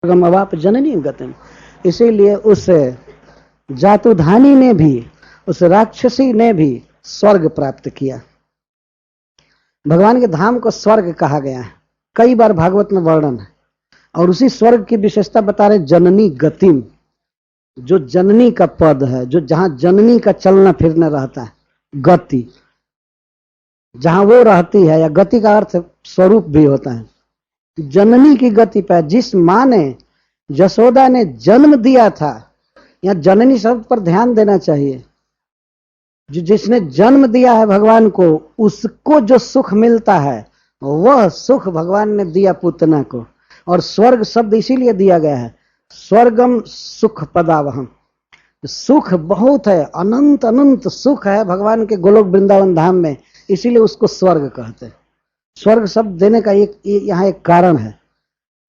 अवाप जननी गतिम। इसीलिए उस जातुधानी ने भी, उस राक्षसी ने भी स्वर्ग प्राप्त किया। भगवान के धाम को स्वर्ग कहा गया है, कई बार भागवत में वर्णन है। और उसी स्वर्ग की विशेषता बता रहे जननी गतिम, जो जननी का पद है, जो जहां जननी का चलना फिरना रहता है, गति जहां वो रहती है, या गति का अर्थ स्वरूप भी होता है। जननी की गति पर जिस मां ने, यशोदा ने जन्म दिया था, यहां जननी शब्द पर ध्यान देना चाहिए। जिसने जन्म दिया है भगवान को, उसको जो सुख मिलता है वह सुख भगवान ने दिया पूतना को। और स्वर्ग शब्द इसीलिए दिया गया है, स्वर्गम सुख पदावहम। सुख बहुत है, अनंत अनंत सुख है भगवान के गोलोक वृंदावन धाम में, इसीलिए उसको स्वर्ग कहते हैं। स्वर्ग शब्द देने का एक यहाँ एक कारण है,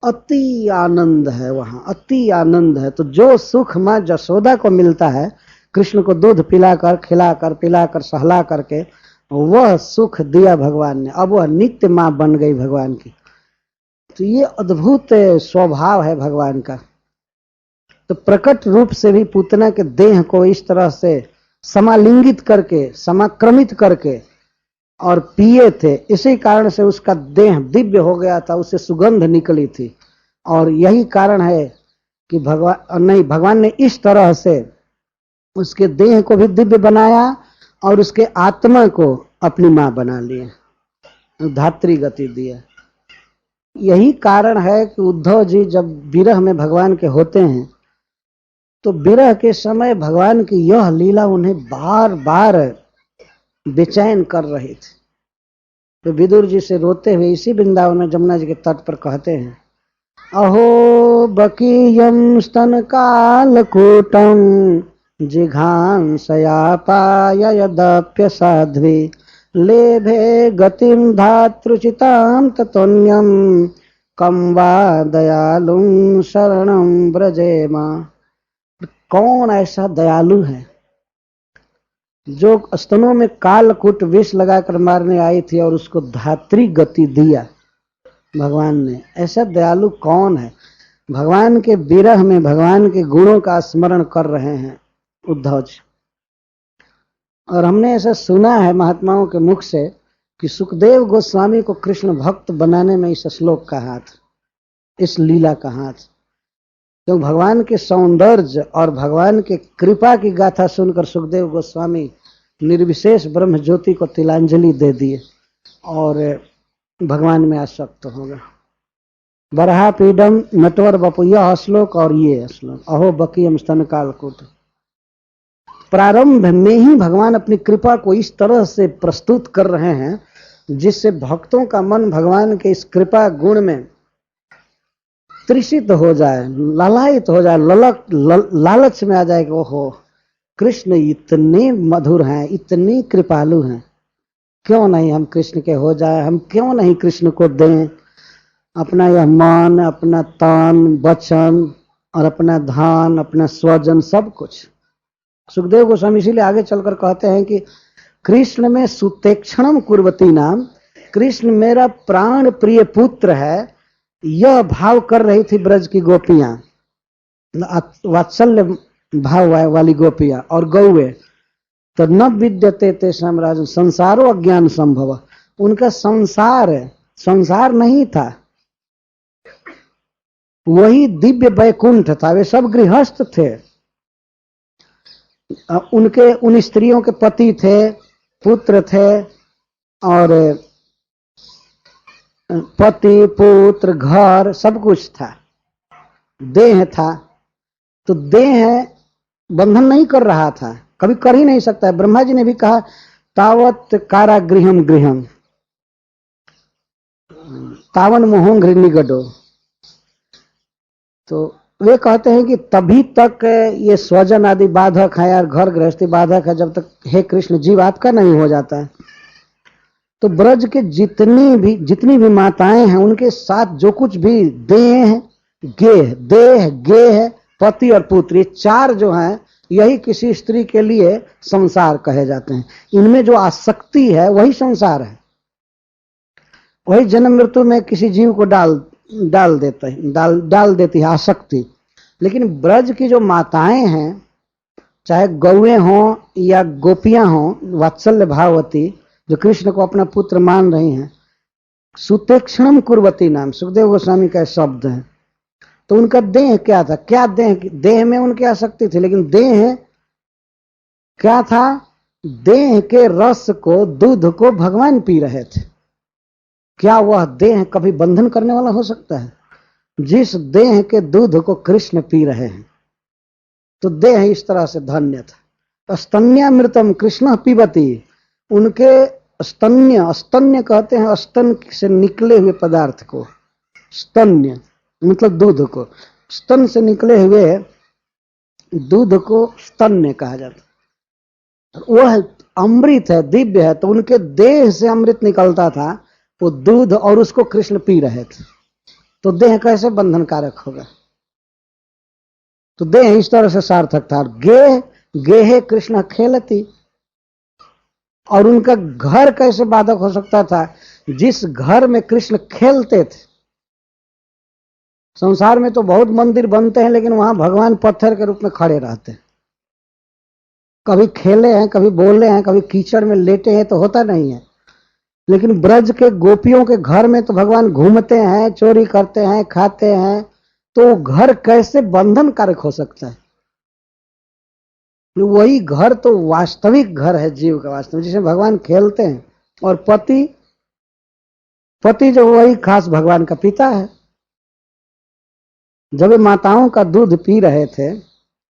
अति आनंद है, वहां अति आनंद है। तो जो सुख मां यशोदा को मिलता है, कृष्ण को दूध पिलाकर, खिलाकर, पिलाकर, सहला करके, वह सुख दिया भगवान ने। अब वह नित्य मां बन गई भगवान की। तो ये अद्भुत स्वभाव है भगवान का। तो प्रकट रूप से भी पूतना के देह को इस तरह से समालिंगित करके, समाक्रमित करके और पिए थे, इसी कारण से उसका देह दिव्य हो गया था, उससे सुगंध निकली थी। और यही कारण है कि भगवान ने इस तरह से उसके देह को भी दिव्य बनाया और उसके आत्मा को अपनी मां बना लिया, धात्री गति दिया। यही कारण है कि उद्धव जी जब विरह में भगवान के होते हैं, तो विरह के समय भगवान की यह लीला उन्हें बार बार बेचैन कर रही थी। तो विदुर जी से रोते हुए इसी वृंदावन में यमुना जी के तट पर कहते हैं, अहो बकीयम स्तन कालकूटम जिघांसयापाय यदप्य साध्वी लेभे गतिम धातृचितां ततोन्यम कम वा दयालुं शरणं व्रजेमा। कौन ऐसा दयालु है जो स्तनों में कालकूट विष लगाकर मारने आई थी और उसको धात्री गति दिया भगवान ने? ऐसा दयालु कौन है? भगवान के विरह में भगवान के गुणों का स्मरण कर रहे हैं उद्धव जी। और हमने ऐसा सुना है महात्माओं के मुख से कि सुखदेव गोस्वामी को कृष्ण भक्त बनाने में इस श्लोक का हाथ, इस लीला का हाथ। तो भगवान के सौंदर्य और भगवान के कृपा की गाथा सुनकर सुखदेव गोस्वामी निर्विशेष ब्रह्म ज्योति को तिलांजलि दे दिए और भगवान में आसक्त हो गए। बरहा पीडम नटवर बपु, यह श्लोक और ये श्लोक, अहो बकीयम स्तन कालकूट। प्रारंभ में ही भगवान अपनी कृपा को इस तरह से प्रस्तुत कर रहे हैं जिससे भक्तों का मन भगवान के इस कृपा गुण में तृषित हो जाए, लालायित हो जाए, लालच में आ जाए कि ओहो कृष्ण इतने मधुर हैं, इतने कृपालु हैं, क्यों नहीं हम कृष्ण के हो जाए, हम क्यों नहीं कृष्ण को दें अपना यह मन, अपना तन, वचन और अपना धन, अपना स्वजन, सब कुछ। सुखदेव गोस्वामी इसीलिए आगे चलकर कहते हैं कि कृष्ण में सुतेक्षणम कुर्वती नाम, कृष्ण मेरा प्राण प्रिय पुत्र है, यह भाव कर रही थी ब्रज की गोपियां, वात्सल्य भाव वाली गोपियां और गौवे। तो न विद्यते तेषां राजन संसारो अज्ञान संभव, उनका संसार नहीं था, वही दिव्य वैकुंठ था। वे सब गृहस्थ थे, उनके उन स्त्रियों के पति थे, पुत्र थे, और पति पुत्र घर सब कुछ था, देह था। तो देह बंधन नहीं कर रहा था, कभी कर ही नहीं सकता है। ब्रह्मा जी ने भी कहा तावत कारागृहम गृहम तावन मोहं निगडो। तो वे कहते हैं कि तभी तक ये स्वजन आदि बाधक है और घर गृहस्थी बाधक है जब तक हे कृष्ण जीवात का नहीं हो जाता है। तो ब्रज के जितनी भी माताएं हैं उनके साथ जो कुछ भी देह गेह पति और पुत्र, ये चार जो हैं यही किसी स्त्री के लिए संसार कहे जाते हैं। इनमें जो आसक्ति है वही संसार है, वही जन्म मृत्यु में किसी जीव को डाल डाल देती है आसक्ति। लेकिन ब्रज की जो माताएं हैं, चाहे गौएं हों या गोपियां हों, वात्सल्य भाववती, जो कृष्ण को अपना पुत्र मान रही हैं, सुतेक्षणम कुर्वती नाम सुखदेव गोस्वामी का शब्द है। तो उनका देह क्या था? क्या देह में उनकी आसक्ति थी, लेकिन देह क्या था? देह के रस को, दूध को भगवान पी रहे थे। क्या वह देह कभी बंधन करने वाला हो सकता है? जिस देह के दूध को कृष्ण पी रहे हैं, तो देह इस तरह से धन्य था। स्तन्यामृतम कृष्ण पीबती, उनके स्तन्य कहते हैं स्तन से निकले हुए पदार्थ को। स्तन्य मतलब दूध को, स्तन से निकले हुए दूध को स्तन्य कहा जाता। वह अमृत है, दिव्य है, तो उनके देह से अमृत निकलता था, वो दूध, और उसको कृष्ण पी रहे थे। तो देह कैसे बंधन कारक होगा? तो देह इस तरह से सार्थक था। गेहे कृष्ण खेलती, और उनका घर कैसे बाधक हो सकता था? जिस घर में कृष्ण खेलते थे। संसार में तो बहुत मंदिर बनते हैं, लेकिन वहां भगवान पत्थर के रूप में खड़े रहते हैं। कभी खेले हैं, कभी बोले हैं, कभी कीचड़ में लेटे हैं, तो होता नहीं है। लेकिन ब्रज के गोपियों के घर में तो भगवान घूमते हैं, चोरी करते हैं, खाते हैं। तो घर कैसे बंधन कारक हो सकता है? वही घर तो वास्तविक घर है, जीव का वास्तविक, जिसमें भगवान खेलते हैं। और पति जो वही खास भगवान का पिता है। जब वे माताओं का दूध पी रहे थे,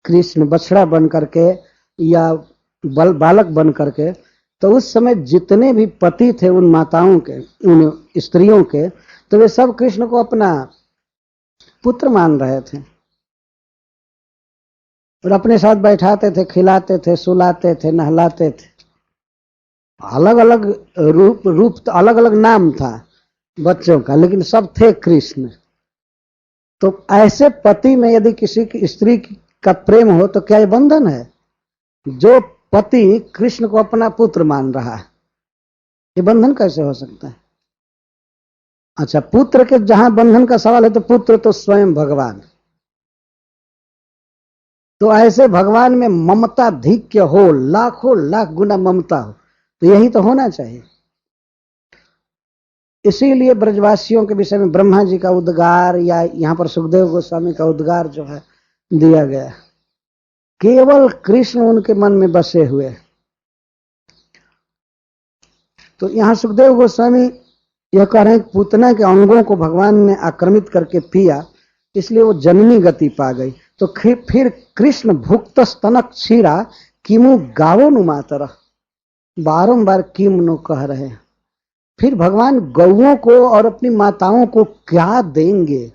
कृष्ण बछड़ा बन करके या बालक बन करके, तो उस समय जितने भी पति थे उन माताओं के, उन स्त्रियों के, तो वे सब कृष्ण को अपना पुत्र मान रहे थे और अपने साथ बैठाते थे, खिलाते थे, सुलाते थे, नहलाते थे। अलग अलग रूप तो अलग अलग नाम था बच्चों का, लेकिन सब थे कृष्ण। तो ऐसे पति में यदि किसी की स्त्री का प्रेम हो, तो क्या ये बंधन है? जो पति कृष्ण को अपना पुत्र मान रहा है, ये बंधन कैसे हो सकता है? अच्छा, पुत्र के जहां बंधन का सवाल है, तो पुत्र तो स्वयं भगवान। तो ऐसे भगवान में ममता धिक्य हो, लाखों लाख गुना ममता हो, तो यही तो होना चाहिए। इसीलिए ब्रजवासियों के विषय में ब्रह्मा जी का उद्गार, या यहां पर सुखदेव गोस्वामी का उद्गार जो है दिया गया, केवल कृष्ण उनके मन में बसे हुए। तो यहां सुखदेव गोस्वामी यह कह रहे हैं, पूतना के अंगों को भगवान ने आक्रमित करके पिया, इसलिए वो जननी गति पा गई। तो फिर कृष्ण भुक्त स्तनक क्षीरा किमु गावो नु मातर, बारंबार किम नो कह रहे हैं। फिर भगवान गौओं को और अपनी माताओं को क्या देंगे?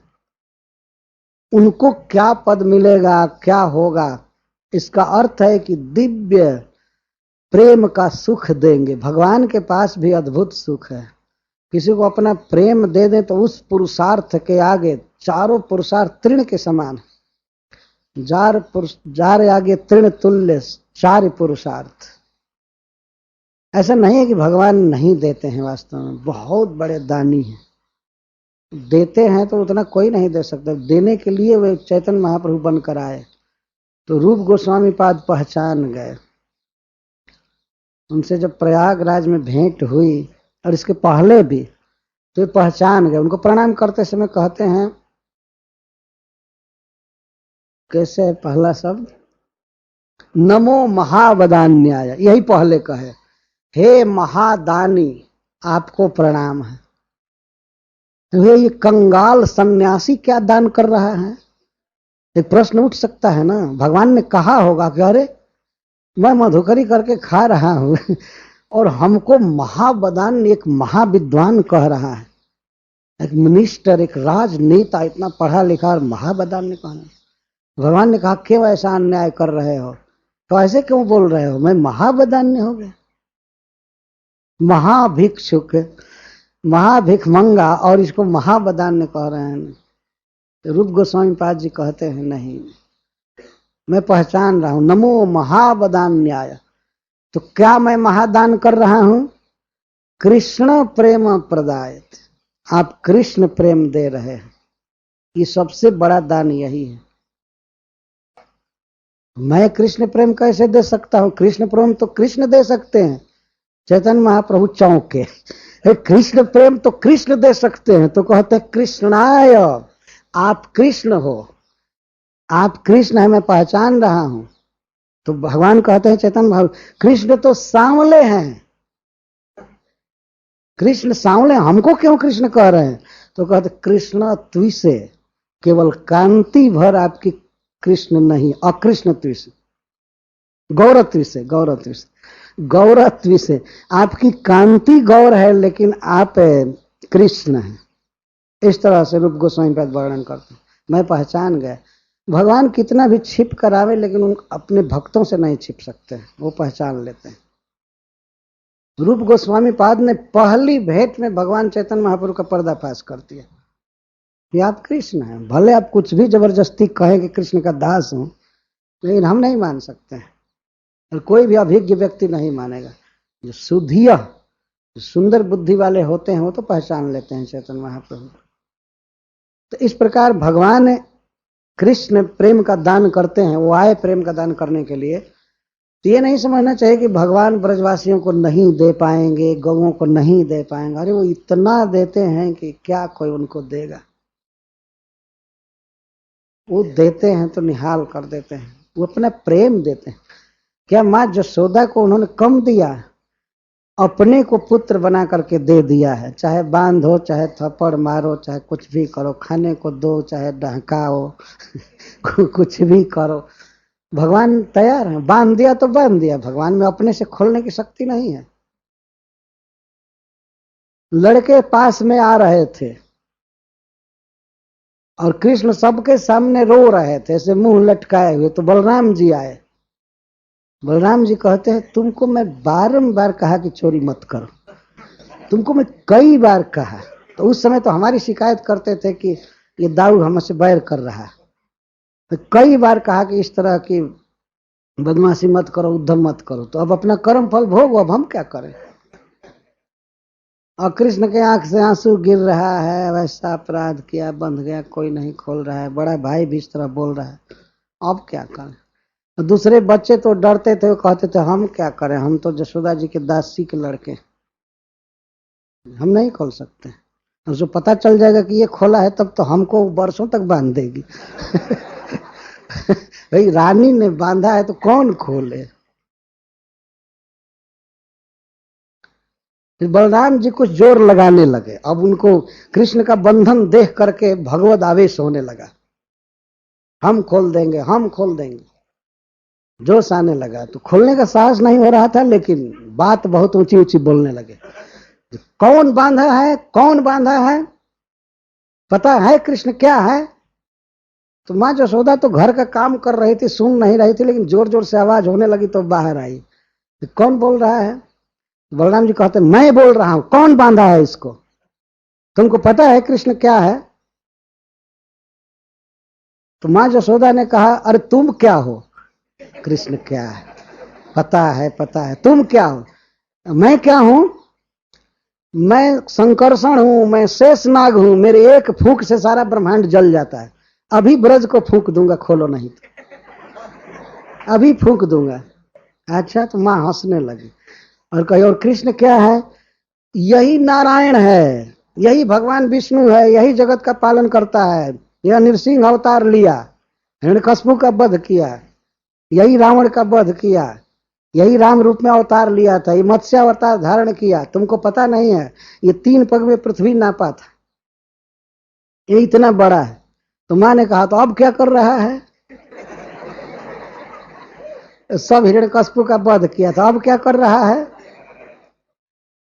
उनको क्या पद मिलेगा, क्या होगा? इसका अर्थ है कि दिव्य प्रेम का सुख देंगे। भगवान के पास भी अद्भुत सुख है। किसी को अपना प्रेम दे दें तो उस पुरुषार्थ के आगे चारों पुरुषार्थ तृण के समान। जार आगे तृण तुल्य चार पुरुषार्थ। ऐसा नहीं है कि भगवान नहीं देते हैं, वास्तव में बहुत बड़े दानी हैं। देते हैं तो उतना कोई नहीं दे सकता। देने के लिए वे चैतन्य महाप्रभु बनकर आए, तो रूप गोस्वामी पाद पहचान गए। उनसे जब प्रयागराज में भेंट हुई, और इसके पहले भी, तो वे पहचान गए। उनको प्रणाम करते समय कहते हैं, कैसे है पहला शब्द? नमो महावदान्याय, यही पहले कहे, हे महादानी आपको प्रणाम है। तो ये कंगाल सन्यासी क्या दान कर रहा है? एक प्रश्न उठ सकता है ना। भगवान ने कहा होगा कि अरे मैं मधुकरी करके खा रहा हूं और हमको महावदान, एक महाविद्वान कह रहा है, एक मिनिस्टर, एक राजनेता, इतना पढ़ा लिखा, और महावदान ने कहा। भगवान ने कहा क्यों ऐसा अन्याय कर रहे हो? तो ऐसे क्यों बोल रहे हो? मैं महावदान्य हो गया, महाभिक्षुक, महाभिखमंगा, और इसको महावदान्य कह रहे हैं। तो रूप गोस्वामी पाद जी कहते हैं, नहीं, मैं पहचान रहा हूं, नमो महावदान्याय। तो क्या मैं महादान कर रहा हूं? कृष्ण प्रेम प्रदायत, आप कृष्ण प्रेम दे रहे हैं। ये सबसे बड़ा दान यही है। मैं कृष्ण प्रेम कैसे दे सकता हूं? कृष्ण प्रेम तो कृष्ण दे सकते हैं। चैतन्य महाप्रभु चौंके, कृष्ण प्रेम तो कृष्ण दे सकते हैं। तो कहते हैं कृष्णाय, आप कृष्ण हो, आप कृष्ण है, मैं पहचान रहा हूं। तो भगवान कहते हैं चैतन्य महाप्रभु, कृष्ण तो सांवले हैं, कृष्ण सांवले, हमको क्यों कृष्ण कह रहे हैं? तो कहते कृष्ण त्विसे, केवल कांति भर आपकी कृष्ण नहीं, अकृष्ण त्विसे, गौरत्व से, गौरत्व से, गौरत्व से, आपकी कांति गौर है लेकिन आप कृष्ण हैं। इस तरह से रूप गोस्वामी पद वर्णन करते हैं। मैं पहचान गया। भगवान कितना भी छिप कर आवे लेकिन उन अपने भक्तों से नहीं छिप सकते, वो पहचान लेते हैं। रूप गोस्वामी पाद ने पहली भेंट में भगवान चैतन्य महाप्रभु का पर्दाफाश कर दिया कि आप कृष्ण हैं। भले आप कुछ भी जबरदस्ती कहें कि कृष्ण का दास हूं, लेकिन हम नहीं मान सकते हैं, और कोई भी अभिज्ञ व्यक्ति नहीं मानेगा। जो सुधिया, जो सुंदर बुद्धि वाले होते हैं वो तो पहचान लेते हैं चैतन्य महाप्रभु। तो इस प्रकार भगवान कृष्ण प्रेम का दान करते हैं। वो आए प्रेम का दान करने के लिए। तो ये नहीं समझना चाहिए कि भगवान ब्रजवासियों को नहीं दे पाएंगे, गौओं को नहीं दे पाएंगे। अरे वो इतना देते हैं कि क्या कोई उनको देगा। वो देते हैं तो निहाल कर देते हैं, वो अपना प्रेम देते हैं। क्या माँ जसोदा को उन्होंने कम दिया? अपने को पुत्र बना करके दे दिया है। चाहे बांधो, चाहे थप्पड़ मारो, चाहे कुछ भी करो, खाने को दो, चाहे डहकाओ कुछ भी करो, भगवान तैयार है। बांध दिया तो बांध दिया, भगवान में अपने से खोलने की शक्ति नहीं है। लड़के पास में आ रहे थे और कृष्ण सबके सामने रो रहे थे, ऐसे मुंह लटकाए हुए। तो बलराम जी आए। बलराम जी कहते हैं तुमको मैं बारंबार कहा कि चोरी मत करो, तुमको मैं कई बार कहा। तो उस समय तो हमारी शिकायत करते थे कि ये दाऊ हमसे बैर कर रहा है। तो कई बार कहा कि इस तरह की बदमाशी मत करो, उद्यम मत करो। तो अब अपना कर्म फल भोगो, अब हम क्या करें। और कृष्ण के आंख से आंसू गिर रहा है, वैसा अपराध किया, बंध गया, कोई नहीं खोल रहा है, बड़ा भाई भी इस तरह बोल रहा है, अब क्या करें। दूसरे बच्चे तो डरते थे, वो कहते थे हम क्या करें, हम तो जसोदा जी के दासी के लड़के, हम नहीं खोल सकते। और जो पता चल जाएगा कि ये खोला है तब तो हमको वर्षों तक बांध देगी भाई रानी ने बांधा है तो कौन खोले। बलराम जी कुछ जोर लगाने लगे। अब उनको कृष्ण का बंधन देख करके भगवत आवेश होने लगा, हम खोल देंगे, हम खोल देंगे, जोश आने लगा। तो खोलने का साहस नहीं हो रहा था, लेकिन बात बहुत ऊंची ऊंची बोलने लगे। कौन बांधा है, कौन बांधा है, पता है कृष्ण क्या है? तो माँ जसोदा तो घर का काम कर रही थी, सुन नहीं रही थी, लेकिन जोर जोर से आवाज होने लगी तो बाहर आई। तो कौन बोल रहा है? बलराम जी कहते मैं बोल रहा हूं, कौन बांधा है इसको, तुमको पता है कृष्ण क्या है? तो माँ जसोदा ने कहा अरे तुम क्या हो? कृष्ण क्या है? पता है, पता है। तुम क्या हो? मैं क्या हूं? मैं संकर्षण हूं, मैं शेषनाग हूं, मेरे एक फूंक से सारा ब्रह्मांड जल जाता है। अभी ब्रज को फूंक दूंगा, खोलो नहीं तो अभी फूंक दूंगा। अच्छा, तो माँ हंसने लगी और कही और कृष्ण क्या है? यही नारायण है, यही भगवान विष्णु है, यही जगत का पालन करता है। यह नृसिंह अवतार लिया, हिरण्यकश्यप का वध किया, यही रावण का वध किया, यही राम रूप में अवतार लिया था, ये मत्स्य अवतार धारण किया। तुमको पता नहीं है, ये 3 पग में पृथ्वी नापा था, ये इतना बड़ा है। तो माँ ने कहा तो अब क्या कर रहा है? सब हिरण्यकश्यप का वध किया था, अब क्या कर रहा है?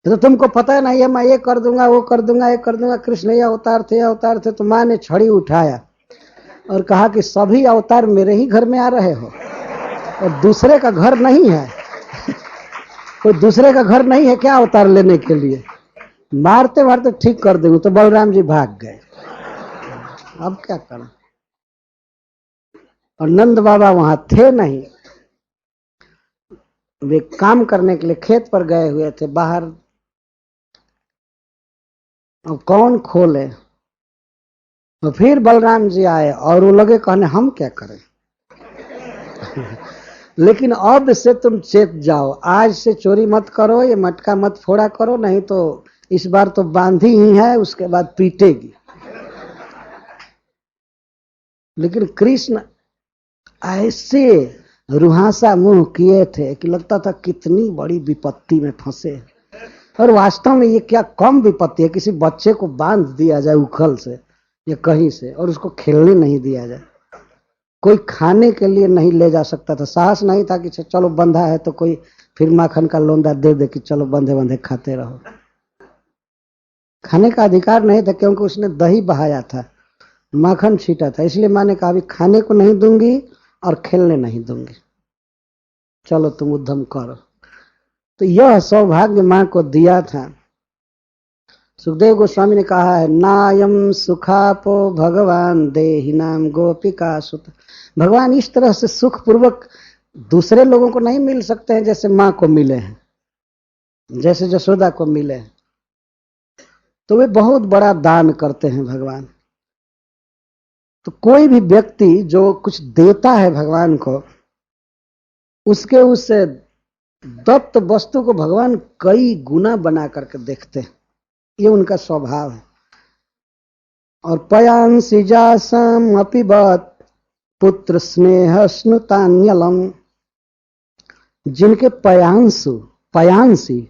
तो तुमको पता नहीं है, मैं ये कर दूंगा, वो कर दूंगा, ये कर दूंगा, कृष्ण ये अवतार थे, अवतार थे। तो माँ ने छड़ी उठाया और कहा कि सभी अवतार मेरे ही घर में आ रहे हो और दूसरे का घर नहीं है कोई दूसरे का घर नहीं है क्या अवतार लेने के लिए? मारते मारते ठीक कर देंगे। तो बलराम जी भाग गए। अब क्या करें। और नंद बाबा वहां थे नहीं, वे काम करने के लिए खेत पर गए हुए थे। बाहर अब कौन खोले? तो फिर बलराम जी आए और वो लगे कहने हम क्या करें। लेकिन अब से तुम चेत जाओ, आज से चोरी मत करो, ये मटका मत फोड़ा करो, नहीं तो इस बार तो बांधी ही है, उसके बाद पीटेगी। लेकिन कृष्ण ऐसे रुहासा मुंह किए थे कि लगता था कितनी बड़ी विपत्ति में फंसे। और वास्तव में ये क्या कम विपत्ति है, किसी बच्चे को बांध दिया जाए उखल से या कहीं से और उसको खेलने नहीं दिया जाए, कोई खाने के लिए नहीं ले जा सकता था, साहस नहीं था कि चलो बंधा है तो कोई फिर माखन का लोंदा दे दे कि चलो बंधे बंधे खाते रहो। खाने का अधिकार नहीं था क्योंकि उसने दही बहाया था, माखन छीटा था, इसलिए माँ ने कहा अभी खाने को नहीं दूंगी और खेलने नहीं दूंगी, चलो तुम उद्यम करो। तो यह सौभाग्य माँ को दिया था। सुखदेव गोस्वामी ने कहा है, नायम सुखापो भगवान देहिनाम गोपिका सुत। भगवान इस तरह से सुख पूर्वक दूसरे लोगों को नहीं मिल सकते हैं जैसे माँ को मिले हैं, जैसे जसोदा को मिले हैं। तो वे बहुत बड़ा दान करते हैं भगवान। तो कोई भी व्यक्ति जो कुछ देता है भगवान को, उसके उस दत्त वस्तु को भगवान कई गुना बना करके देखते हैं, ये उनका स्वभाव है। और पयांसी जासम अपिबत पुत्र स्नेह स्नुतान्यलम, जिनके पयांसु, पयांसी,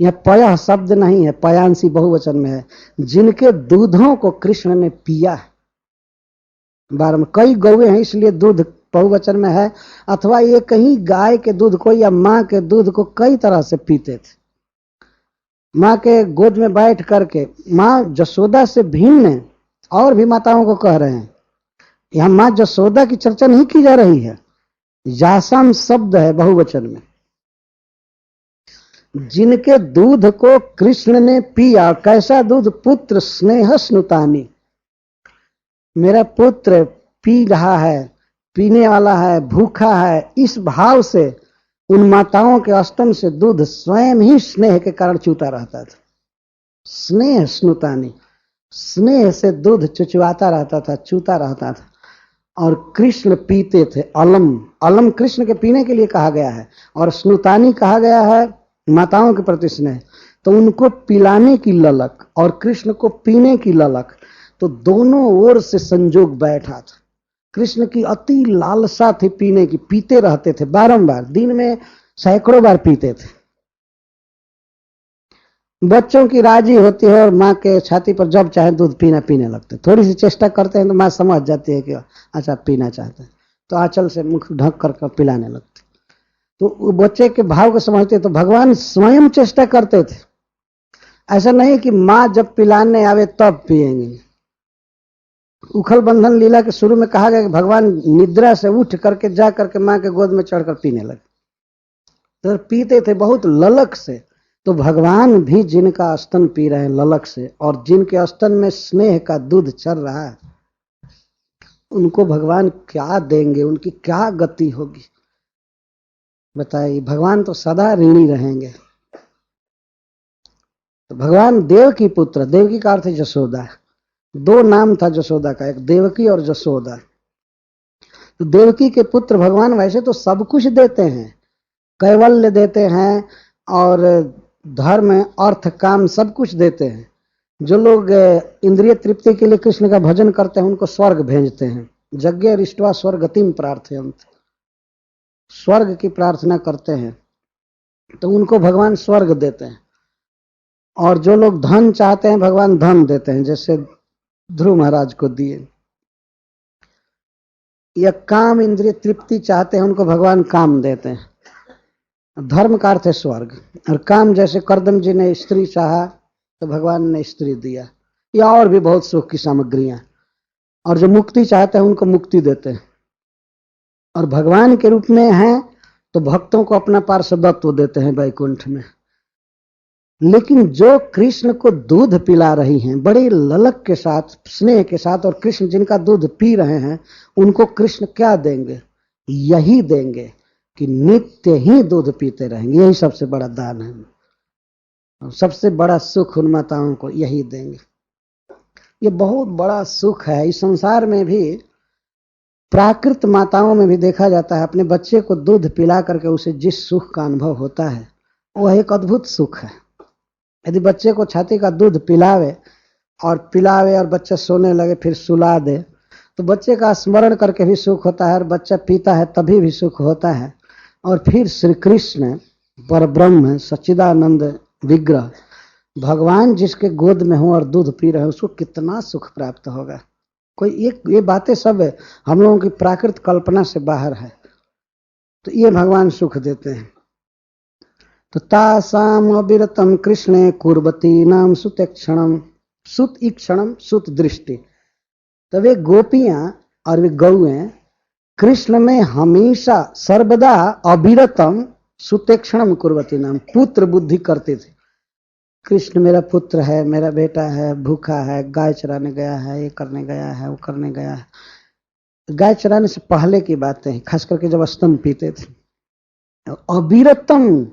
यह पय शब्द नहीं है, पयांसी बहुवचन में है, जिनके दूधों को कृष्ण ने पिया। बार में कई गौए हैं इसलिए दूध बहुवचन में है, अथवा ये कहीं गाय के दूध को या माँ के दूध को कई तरह से पीते थे। माँ के गोद में बैठ करके, माँ जसोदा से भिन्न और भी माताओं को कह रहे हैं, यहां माँ जसोदा की चर्चा नहीं की जा रही है, जासम शब्द है बहुवचन में। जिनके दूध को कृष्ण ने पिया, कैसा दूध? पुत्र स्नेह स्नुतानी, मेरा पुत्र पी रहा है, पीने वाला है, भूखा है, इस भाव से उन माताओं के स्तन से दूध स्वयं ही स्नेह के कारण चूता रहता था। स्नेह स्नुतानी, स्नेह से दूध चुचुआता रहता था, चूता रहता था। और कृष्ण पीते थे। अलम, अलम कृष्ण के पीने के लिए कहा गया है, और स्नुतानी कहा गया है माताओं के प्रति स्नेह। तो उनको पिलाने की ललक और कृष्ण को पीने की ललक, तो दोनों ओर से संजोग बैठा था। कृष्ण की अति लालसा थी पीने की, पीते रहते थे बारंबार, दिन में सैकड़ों बार पीते थे। बच्चों की राजी होती है और माँ के छाती पर जब चाहे दूध पीना पीने लगते, थोड़ी सी चेष्टा करते हैं तो माँ समझ जाती है कि अच्छा पीना चाहते हैं, तो आंचल से मुख ढक कर पिलाने लगते। तो वो बच्चे के भाव को समझते, तो भगवान स्वयं चेष्टा करते थे। ऐसा नहीं कि माँ जब पिलाने आवे तब पिएंगे। उखल बंधन लीला के शुरू में कहा गया कि भगवान निद्रा से उठ करके जा करके माँ के गोद में चढ़कर पीने लगे, तो पीते थे बहुत ललक से। तो भगवान भी जिनका स्तन पी रहे हैं ललक से, और जिनके स्तन में स्नेह का दूध चल रहा है, उनको भगवान क्या देंगे, उनकी क्या गति होगी बताइए। भगवान तो सदा ऋणी रहेंगे। तो भगवान देव की पुत्र, देवकी का अर्थ है जसोदा, दो नाम था जसोदा का, एक देवकी और जसोदा। तो देवकी के पुत्र भगवान वैसे तो सब कुछ देते हैं, कैवल्य देते हैं और धर्म अर्थ काम सब कुछ देते हैं। जो लोग इंद्रिय तृप्ति के लिए कृष्ण का भजन करते हैं उनको स्वर्ग भेजते हैं। यज्ञ रिष्टवा स्वर्गतिम प्रार्थयन्त, स्वर्ग की प्रार्थना करते हैं तो उनको भगवान स्वर्ग देते हैं। और जो लोग धन चाहते हैं भगवान धन देते हैं, जैसे ध्रुव महाराज को दिए। या काम इंद्रिय तृप्ति चाहते हैं उनको भगवान काम देते हैं। धर्म का अर्थ है स्वर्ग, और काम जैसे करदम जी ने स्त्री चाहा तो भगवान ने स्त्री दिया, या और भी बहुत सुख की सामग्रियां। और जो मुक्ति चाहते हैं उनको मुक्ति देते हैं, और भगवान के रूप में हैं तो भक्तों को अपना पार्षदत्व देते हैं वैकुंठ में। लेकिन जो कृष्ण को दूध पिला रही हैं बड़े ललक के साथ, स्नेह के साथ, और कृष्ण जिनका दूध पी रहे हैं, उनको कृष्ण क्या देंगे? यही देंगे कि नित्य ही दूध पीते रहेंगे। यही सबसे बड़ा दान है। सबसे बड़ा सुख उन माताओं को यही देंगे। ये बहुत बड़ा सुख है। इस संसार में भी प्राकृत माताओं में भी देखा जाता है, अपने बच्चे को दूध पिला करके उसे जिस सुख का अनुभव होता है वह एक अद्भुत सुख है। यदि बच्चे को छाती का दूध पिलावे और बच्चा सोने लगे फिर सुला दे तो बच्चे का स्मरण करके भी सुख होता है, और बच्चा पीता है तभी भी सुख होता है। और फिर श्री कृष्ण परब्रह्म सच्चिदानंद विग्रह भगवान जिसके गोद में हो और दूध पी रहे हो उसको कितना सुख प्राप्त होगा। कोई एक ये बातें सब हम लोगों की प्राकृत कल्पना से बाहर है। तो ये भगवान सुख देते हैं। तो तासाम अविरतम कृष्णे कुर्वती नाम सुतेक्षणम सुत ईक्षणम सुत दृष्टि। तो वे गोपियां और वे गौएं कृष्ण में हमेशा सर्वदा अविरतम सुतेक्षणम कुर्वती नाम पुत्र बुद्धि करते थे। कृष्ण मेरा पुत्र है, मेरा बेटा है, भूखा है, गाय चराने गया है, ये करने गया है, वो करने गया है। गाय चराने से पहले की बातें हैं, खास करके जब स्तन पीते थे। अविरतम,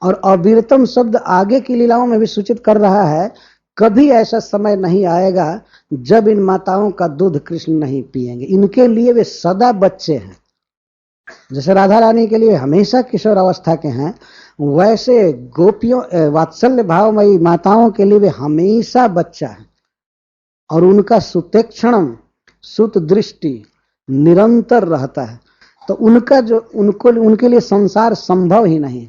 और अविरतम शब्द आगे की लीलाओं में भी सूचित कर रहा है कभी ऐसा समय नहीं आएगा जब इन माताओं का दूध कृष्ण नहीं पिएंगे। इनके लिए वे सदा बच्चे हैं। जैसे राधा रानी के लिए हमेशा किशोर अवस्था के हैं, वैसे गोपियों वात्सल्य भावमयी माताओं के लिए वे हमेशा बच्चा है। और उनका सुतेक्षणम सुत दृष्टि निरंतर रहता है। तो उनका जो उनके लिए संसार संभव ही नहीं।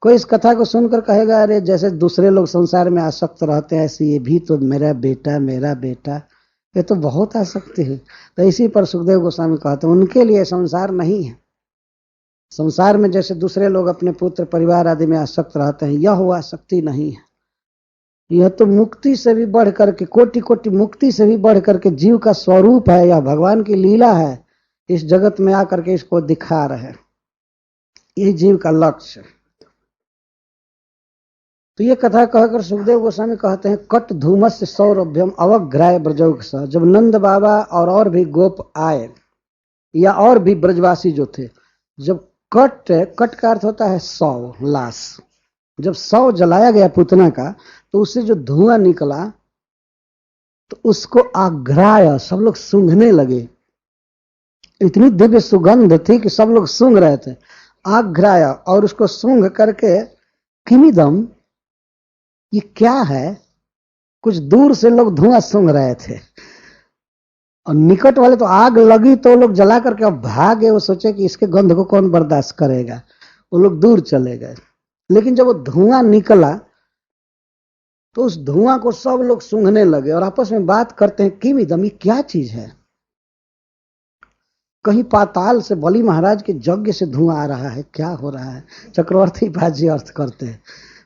कोई इस कथा को सुनकर कहेगा अरे जैसे दूसरे लोग संसार में आसक्त रहते हैं ऐसे ये भी तो मेरा बेटा, ये तो बहुत आसक्ति है। तो इसी पर सुखदेव गोस्वामी कहते हैं उनके लिए संसार नहीं है। संसार में जैसे दूसरे लोग अपने पुत्र परिवार आदि में आसक्त रहते हैं, यह वो आसक्ति नहीं है। यह तो मुक्ति से भी बढ़ करके, कोटि कोटि मुक्ति से भी बढ़ करके जीव का स्वरूप है। यह भगवान की लीला है, इस जगत में आकर के इसको दिखा रहे। यही जीव का लक्ष्य। तो ये कथा कहकर सुखदेव गोस्वामी कहते हैं कट धूमस्य सौरभ्यम अवग्राय ब्रजौक सा। जब नंद बाबा और भी गोप आए या और भी ब्रजवासी जो थे, जब कट का अर्थ होता है शव, लाश। जब शव जलाया गया पूतना का तो उससे जो धुआं निकला तो उसको आग्राय सब लोग सूंघने लगे। इतनी दिव्य सुगंध थी कि सब लोग सूंघ रहे थे। आग्राय, और उसको सूंघ करके किमिदम, ये क्या है। कुछ दूर से लोग धुआं सूंघ रहे थे और निकट वाले तो आग लगी तो लोग जला करके अब भागे। वो सोचे कि इसके गंध को कौन बर्दाश्त करेगा, वो लोग दूर चले गए। लेकिन जब वो धुआं निकला तो उस धुआं को सब लोग सूंघने लगे और आपस में बात करते हैं कि मिदम, ये क्या चीज है। कहीं पाताल से बलि महाराज के यज्ञ से धुआं आ रहा है, क्या हो रहा है। चक्रवर्ती बाजी अर्थ करते हैं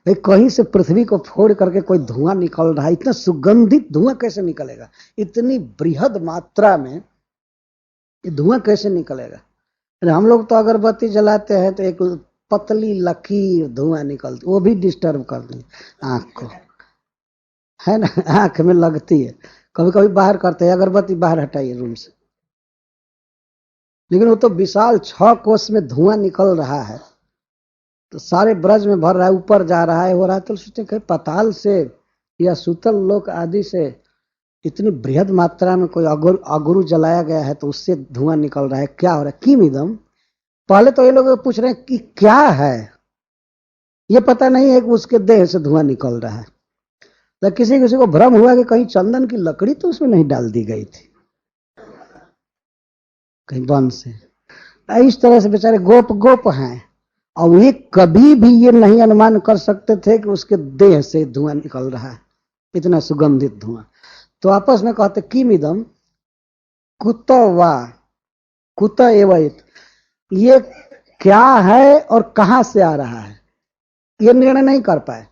भाई कहीं से पृथ्वी को फोड़ करके कोई धुआं निकल रहा है। इतना सुगंधित धुआं कैसे निकलेगा, इतनी बृहद मात्रा में ये धुआं कैसे निकलेगा। हम लोग तो अगरबत्ती जलाते हैं तो एक पतली लकीर धुआं निकलती, वो भी डिस्टर्ब कर दी आंख को, है ना, आंख में लगती है। कभी कभी बाहर करते हैं अगरबत्ती, बाहर हटाइए रूम से। लेकिन वो तो विशाल 6 कोस में धुआं निकल रहा है, तो सारे ब्रज में भर रहा है, ऊपर जा रहा है, हो रहा है। तो सोचते कहीं पताल से या सूतल लोक आदि से इतनी बृहद मात्रा में कोई अगुरु जलाया गया है तो उससे धुआं निकल रहा है, क्या हो रहा है। किमिदम, पहले तो ये लोग पूछ रहे हैं कि क्या है, ये पता नहीं है कि उसके देह से धुआं निकल रहा है। तो किसी किसी को भ्रम हुआ कि कहीं चंदन की लकड़ी तो उसमें नहीं डाल दी गई थी कहीं वन से। इस तरह से बेचारे गोप हैं और वे कभी भी ये नहीं अनुमान कर सकते थे कि उसके देह से धुआं निकल रहा है, इतना सुगंधित धुआं। तो आपस में कहते किमिदम कुत एवं, ये क्या है और कहां से आ रहा है, ये निर्णय नहीं कर पाए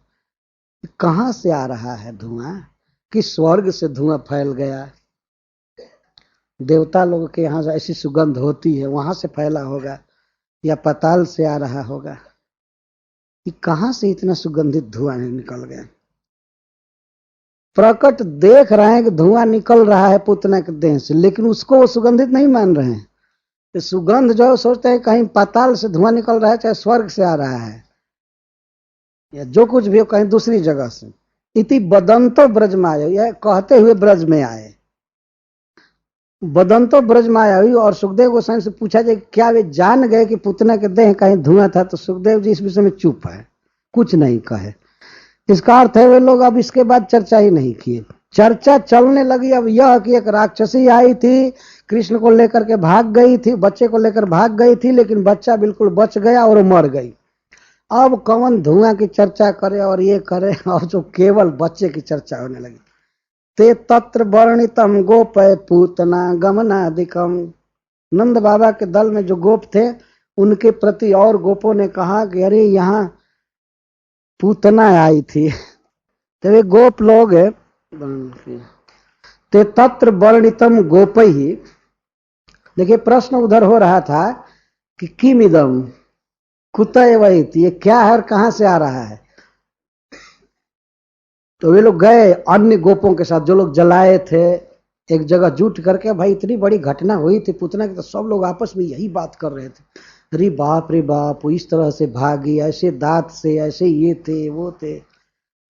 कहां से आ रहा है धुआं। कि स्वर्ग से धुआं फैल गया, देवता लोगों के यहाँ ऐसी सुगंध होती है, वहां से फैला होगा, या पाताल से आ रहा होगा, कि कहां से इतना सुगंधित धुआं निकल गया। प्रकट देख रहे हैं कि धुआं निकल रहा है पूतना के देह से, लेकिन उसको वो सुगंधित नहीं मान रहे हैं। तो सुगंध जो सोचते हैं कहीं पाताल से धुआं निकल रहा है चाहे स्वर्ग से आ रहा है, या जो कुछ भी हो कहीं दूसरी जगह से। इति बदंतो ब्रज में आयो, यह कहते हुए ब्रज में आए। बदंतो ब्रज में आया हुई। और सुखदेव गोस्वामी से पूछा जाए क्या वे जान गए कि पूतना के देह कहीं धुआं था, तो सुखदेव जी इस विषय में चुप है, कुछ नहीं कहे। इसका अर्थ है वे लोग अब इसके बाद चर्चा ही नहीं किए। चर्चा चलने लगी अब यह कि एक राक्षसी आई थी, कृष्ण को लेकर के भाग गई थी, बच्चे को लेकर भाग गई थी, लेकिन बच्चा बिल्कुल बच गया और मर गई। अब कौन धुआं की चर्चा करे और ये करे, और जो केवल बच्चे की चर्चा होने लगी। ते तत्र वर्णितम गोपय पूतना गमनादिकम। नंद बाबा के दल में जो गोप थे उनके प्रति और गोपों ने कहा कि अरे यहाँ पूतना आई थी। तो वे गोप लोग ते तत्र वर्णितम गोपै ही। देखिए प्रश्न उधर हो रहा था कि किम इदम कुतय वही थी, ये क्या है और कहां से आ रहा है। तो वे लोग गए अन्य गोपों के साथ, जो लोग जलाए थे, एक जगह जुट करके, भाई इतनी बड़ी घटना हुई थी पूतना की, तो सब लोग आपस में यही बात कर रहे थे, अरे बाप वो इस तरह से भागी, ऐसे दांत से, ऐसे ये थे वो थे।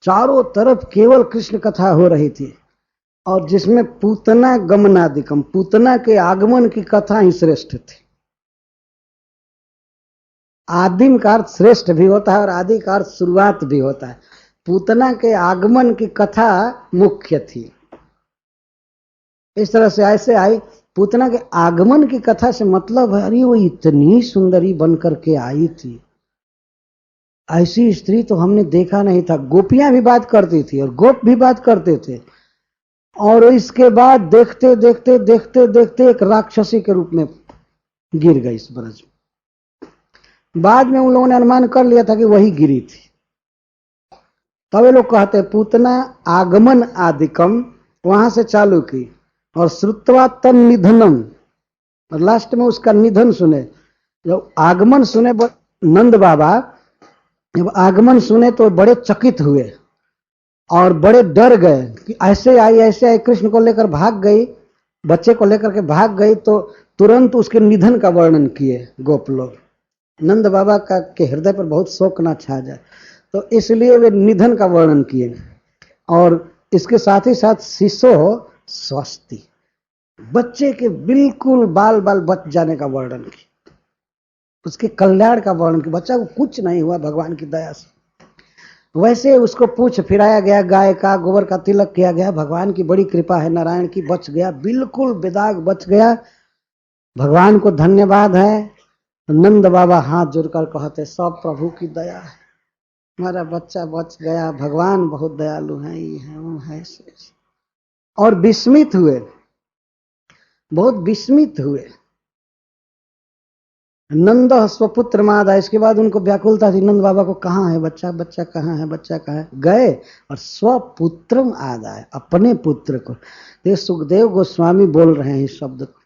चारों तरफ केवल कृष्ण कथा हो रही थी, और जिसमें पूतना गमनादिकम, पूतना के आगमन की कथा ही श्रेष्ठ थी। आदिम का अर्थ श्रेष्ठ भी होता है और आदि का अर्थ शुरुआत भी होता है। पूतना के आगमन की कथा मुख्य थी। इस तरह से ऐसे आई, पूतना के आगमन की कथा से मतलब है अरे वो इतनी सुंदरी बनकर के आई थी, ऐसी स्त्री तो हमने देखा नहीं था। गोपियां भी बात करती थी और गोप भी बात करते थे। और इसके बाद देखते देखते देखते देखते एक राक्षसी के रूप में गिर गई इस ब्रज में। बाद में उन लोगों ने अनुमान कर लिया था कि वही गिरी थी। तब ये लोग कहते पूतना आगमन आदिकम, वहां से चालू की, और श्रुत्वा तन निधनम, और लास्ट में उसका निधन सुने। जब आगमन सुने नंद बाबा, जब आगमन सुने तो बड़े चकित हुए और बड़े डर गए कि ऐसे आई कृष्ण को लेकर भाग गई, बच्चे को लेकर के भाग गई। तो तुरंत उसके निधन का वर्णन किए गोप लोग। नंद बाबा का के हृदय पर बहुत शोक ना छा जाए, तो इसलिए वे निधन का वर्णन किए। और इसके साथ ही साथ शिशो स्वस्ति, बच्चे के बिल्कुल बाल बाल बच जाने का वर्णन किया, उसके कल्याण का वर्णन किया। बच्चा को कुछ नहीं हुआ भगवान की दया से। वैसे उसको पूछ फिराया गया, गाय का गोबर का तिलक किया गया, भगवान की बड़ी कृपा है, नारायण की, बच गया, बिल्कुल बेदाग बच गया, भगवान को धन्यवाद है। नंद बाबा हाथ जोड़कर कहते सब प्रभु की दया है, हमारा बच्चा बच गया, भगवान बहुत दयालु है, ये है वो है। और विस्मित हुए, बहुत विस्मित हुए। नंद स्वपुत्र मादा, इसके बाद उनको व्याकुलता थी, नंद बाबा को कहाँ है बच्चा, बच्चा कहाँ है, बच्चा कहाँ है। गए और स्वपुत्रम आदाय, अपने पुत्र को। ये सुखदेव गोस्वामी बोल रहे हैं इस शब्द को।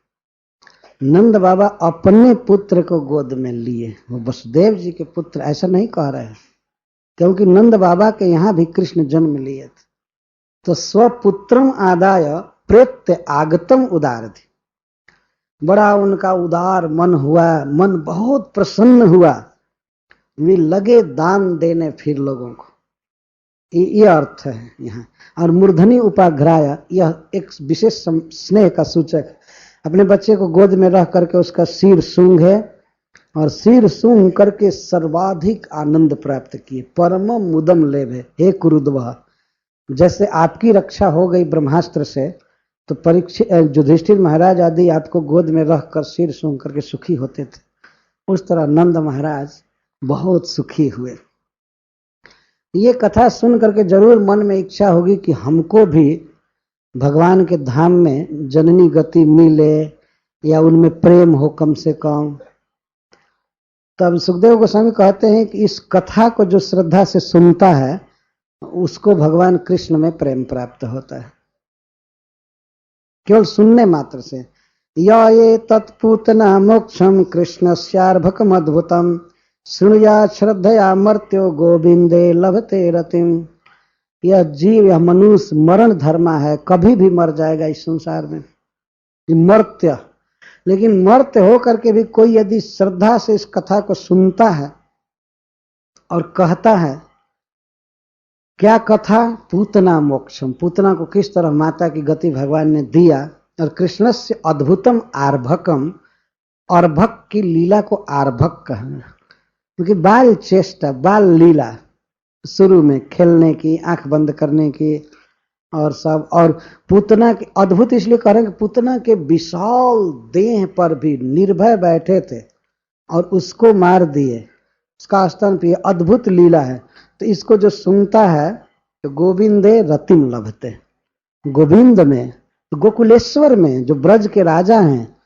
नंद बाबा अपने पुत्र को गोद में लिए, वो वसुदेव जी के पुत्र ऐसा नहीं कह रहे हैं, क्योंकि नंद बाबा के यहाँ भी कृष्ण जन्म लिए थे। तो स्वपुत्रम आदाय प्रेत्य आगतम उदार थी, बड़ा उनका उदार मन हुआ, मन बहुत प्रसन्न हुआ, वे लगे दान देने फिर लोगों को। ये अर्थ है यहाँ। और मूर्धनी उपाघ्राया, यह एक विशेष स्नेह का सूचक है। अपने बच्चे को गोद में रख करके उसका सिर सूंघे और सिर सूंघ करके सर्वाधिक आनंद प्राप्त किए। परम मुदम लेभे हे कुरुद्वा, जैसे आपकी रक्षा हो गई ब्रह्मास्त्र से, तो परीक्षित युधिष्ठिर महाराज आदि आपको गोद में रख कर सिर सूंघ करके सुखी होते थे, उस तरह नंद महाराज बहुत सुखी हुए। ये कथा सुन करके जरूर मन में इच्छा होगी कि हमको भी भगवान के धाम में जननी गति मिले या उनमें प्रेम हो कम से कम। तब सुखदेव गोस्वामी कहते हैं कि इस कथा को जो श्रद्धा से सुनता है उसको भगवान कृष्ण में प्रेम प्राप्त होता है, केवल सुनने मात्र से। या ये तत्पूतना मोक्षम कृष्णस्यार्भकम अद्भुतम शृणुया श्रद्धया मर्त्यो गोविंदे लभते रतिम। यह जीव, यह मनुष्य मरण धर्मा है, कभी भी मर जाएगा इस संसार में, मर्त्य। लेकिन मर्त्य हो करके भी कोई यदि श्रद्धा से इस कथा को सुनता है और कहता है क्या कथा? पूतना मोक्षम, पूतना को किस तरह माता की गति भगवान ने दिया, और कृष्ण से अद्भुतम आर्भकम, अर्भक की लीला को आर्भक कहना, क्योंकि बाल चेष्टा, बाल लीला शुरू में खेलने की, आंख बंद करने की और सब, और पूतना की अद्भुत इसलिए कह रहे हैं कि पूतना के विशाल देह पर भी निर्भय बैठे थे और उसको मार दिए, उसका स्तन पिए, अद्भुत लीला है। तो इसको जो सुनता है तो गोविंदे रतिम लभते, गोविंद में, तो गोकुलेश्वर में जो ब्रज के राजा हैं,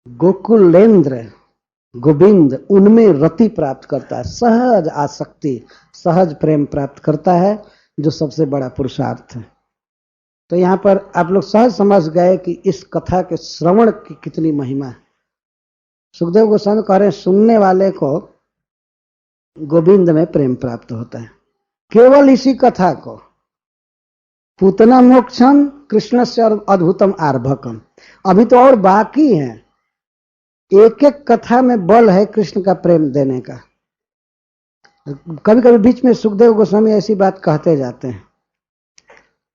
गोकुलेंद्र गोविंद, उनमें रति प्राप्त करता है, सहज आसक्ति, सहज प्रेम प्राप्त करता है, जो सबसे बड़ा पुरुषार्थ है। तो यहां पर आप लोग सहज समझ गए कि इस कथा के श्रवण की कितनी महिमा है। सुखदेव गोस्वामी कह रहे हैं सुनने वाले को गोविंद में प्रेम प्राप्त होता है, केवल इसी कथा को। पूतना मोक्षम कृष्ण से अद्भुतम आर्भकम, अभी तो और बाकी है, एक एक कथा में बल है कृष्ण का प्रेम देने का। कभी कभी बीच में सुखदेव गोस्वामी ऐसी बात कहते जाते हैं,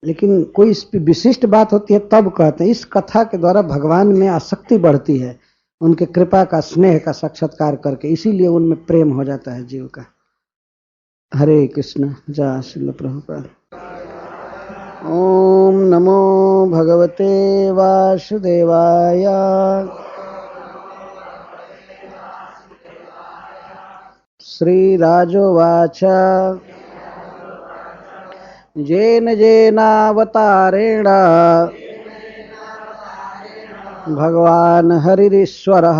लेकिन कोई इस पर विशिष्ट बात होती है तब कहते हैं। इस कथा के द्वारा भगवान में आसक्ति बढ़ती है, उनके कृपा का, स्नेह का साक्षात्कार करके, इसीलिए उनमें प्रेम हो जाता है जीव का। हरे कृष्ण। जय श्रील प्रभुपाद। ओम नमो भगवते वासुदेवाय। श्रीराजोवाच जेन जेनावतारेण भगवान् हरिरीश्वरः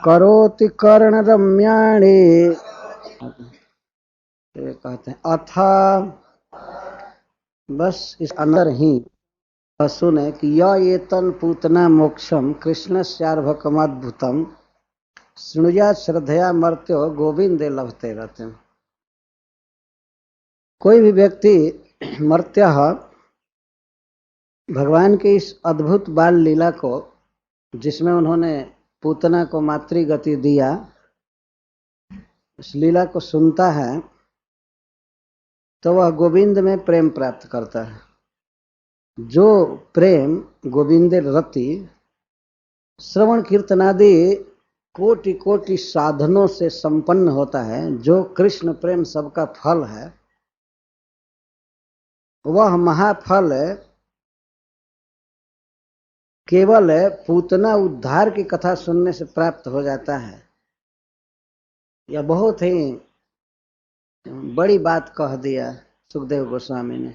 करोति कर्णरम्याणि, कहते हैं अथा, बस इस अंदर ही सुने कि य एतन पूतना मोक्षम कृष्णस्यार्भकमद्भुतम शृणुयात् श्रद्धया मर्त्यो गोविंदे लभते रहते हैं। कोई भी व्यक्ति मर्त्य भगवान की इस अद्भुत बाल लीला को, जिसमें उन्होंने पूतना को मातृगति दिया, इस लीला को सुनता है तो वह गोविंद में प्रेम प्राप्त करता है। जो प्रेम गोविंदे रति, श्रवण कीर्तनादि कोटि कोटि साधनों से संपन्न होता है, जो कृष्ण प्रेम सबका फल है, वह महाफल केवल पूतना उद्धार की कथा सुनने से प्राप्त हो जाता है। यह बहुत ही बड़ी बात कह दिया सुखदेव गोस्वामी ने।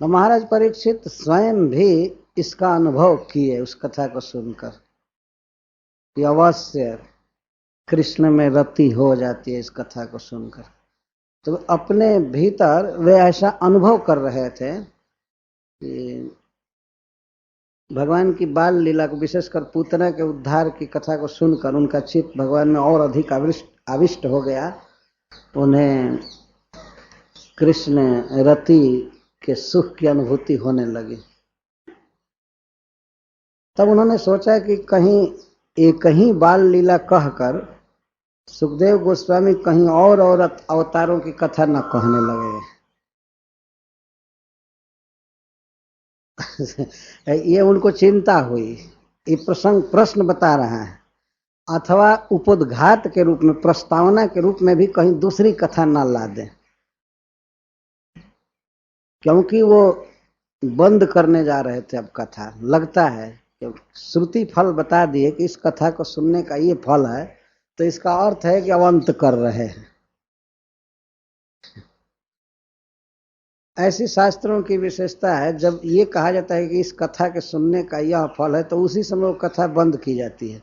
तो महाराज परीक्षित स्वयं भी इसका अनुभव किए उस कथा को सुनकर, कि अवश्य कृष्ण में रति हो जाती है इस कथा को सुनकर। तो अपने भीतर वे ऐसा अनुभव कर रहे थे कि भगवान की बाल लीला को, विशेषकर पूतना के उद्धार की कथा को सुनकर उनका चित्त भगवान में और अधिक आविष्ट हो गया। उन्हें कृष्ण रति के सुख की अनुभूति होने लगी। तब उन्होंने सोचा कि कहीं एक ही बाल लीला कहकर सुखदेव गोस्वामी कहीं और अवतारों की कथा न कहने लगे। ये उनको चिंता हुई, ये प्रश्न बता रहा है, अथवा उपोद्घात के रूप में, प्रस्तावना के रूप में भी कहीं दूसरी कथा न ला दें, क्योंकि वो बंद करने जा रहे थे अब कथा। लगता है कि श्रुति फल बता दिए कि इस कथा को सुनने का ये फल है, तो इसका अर्थ है कि अब अंत कर रहे हैं। ऐसी शास्त्रों की विशेषता है, जब ये कहा जाता है कि इस कथा के सुनने का यह फल है, तो उसी समय वो कथा बंद की जाती है।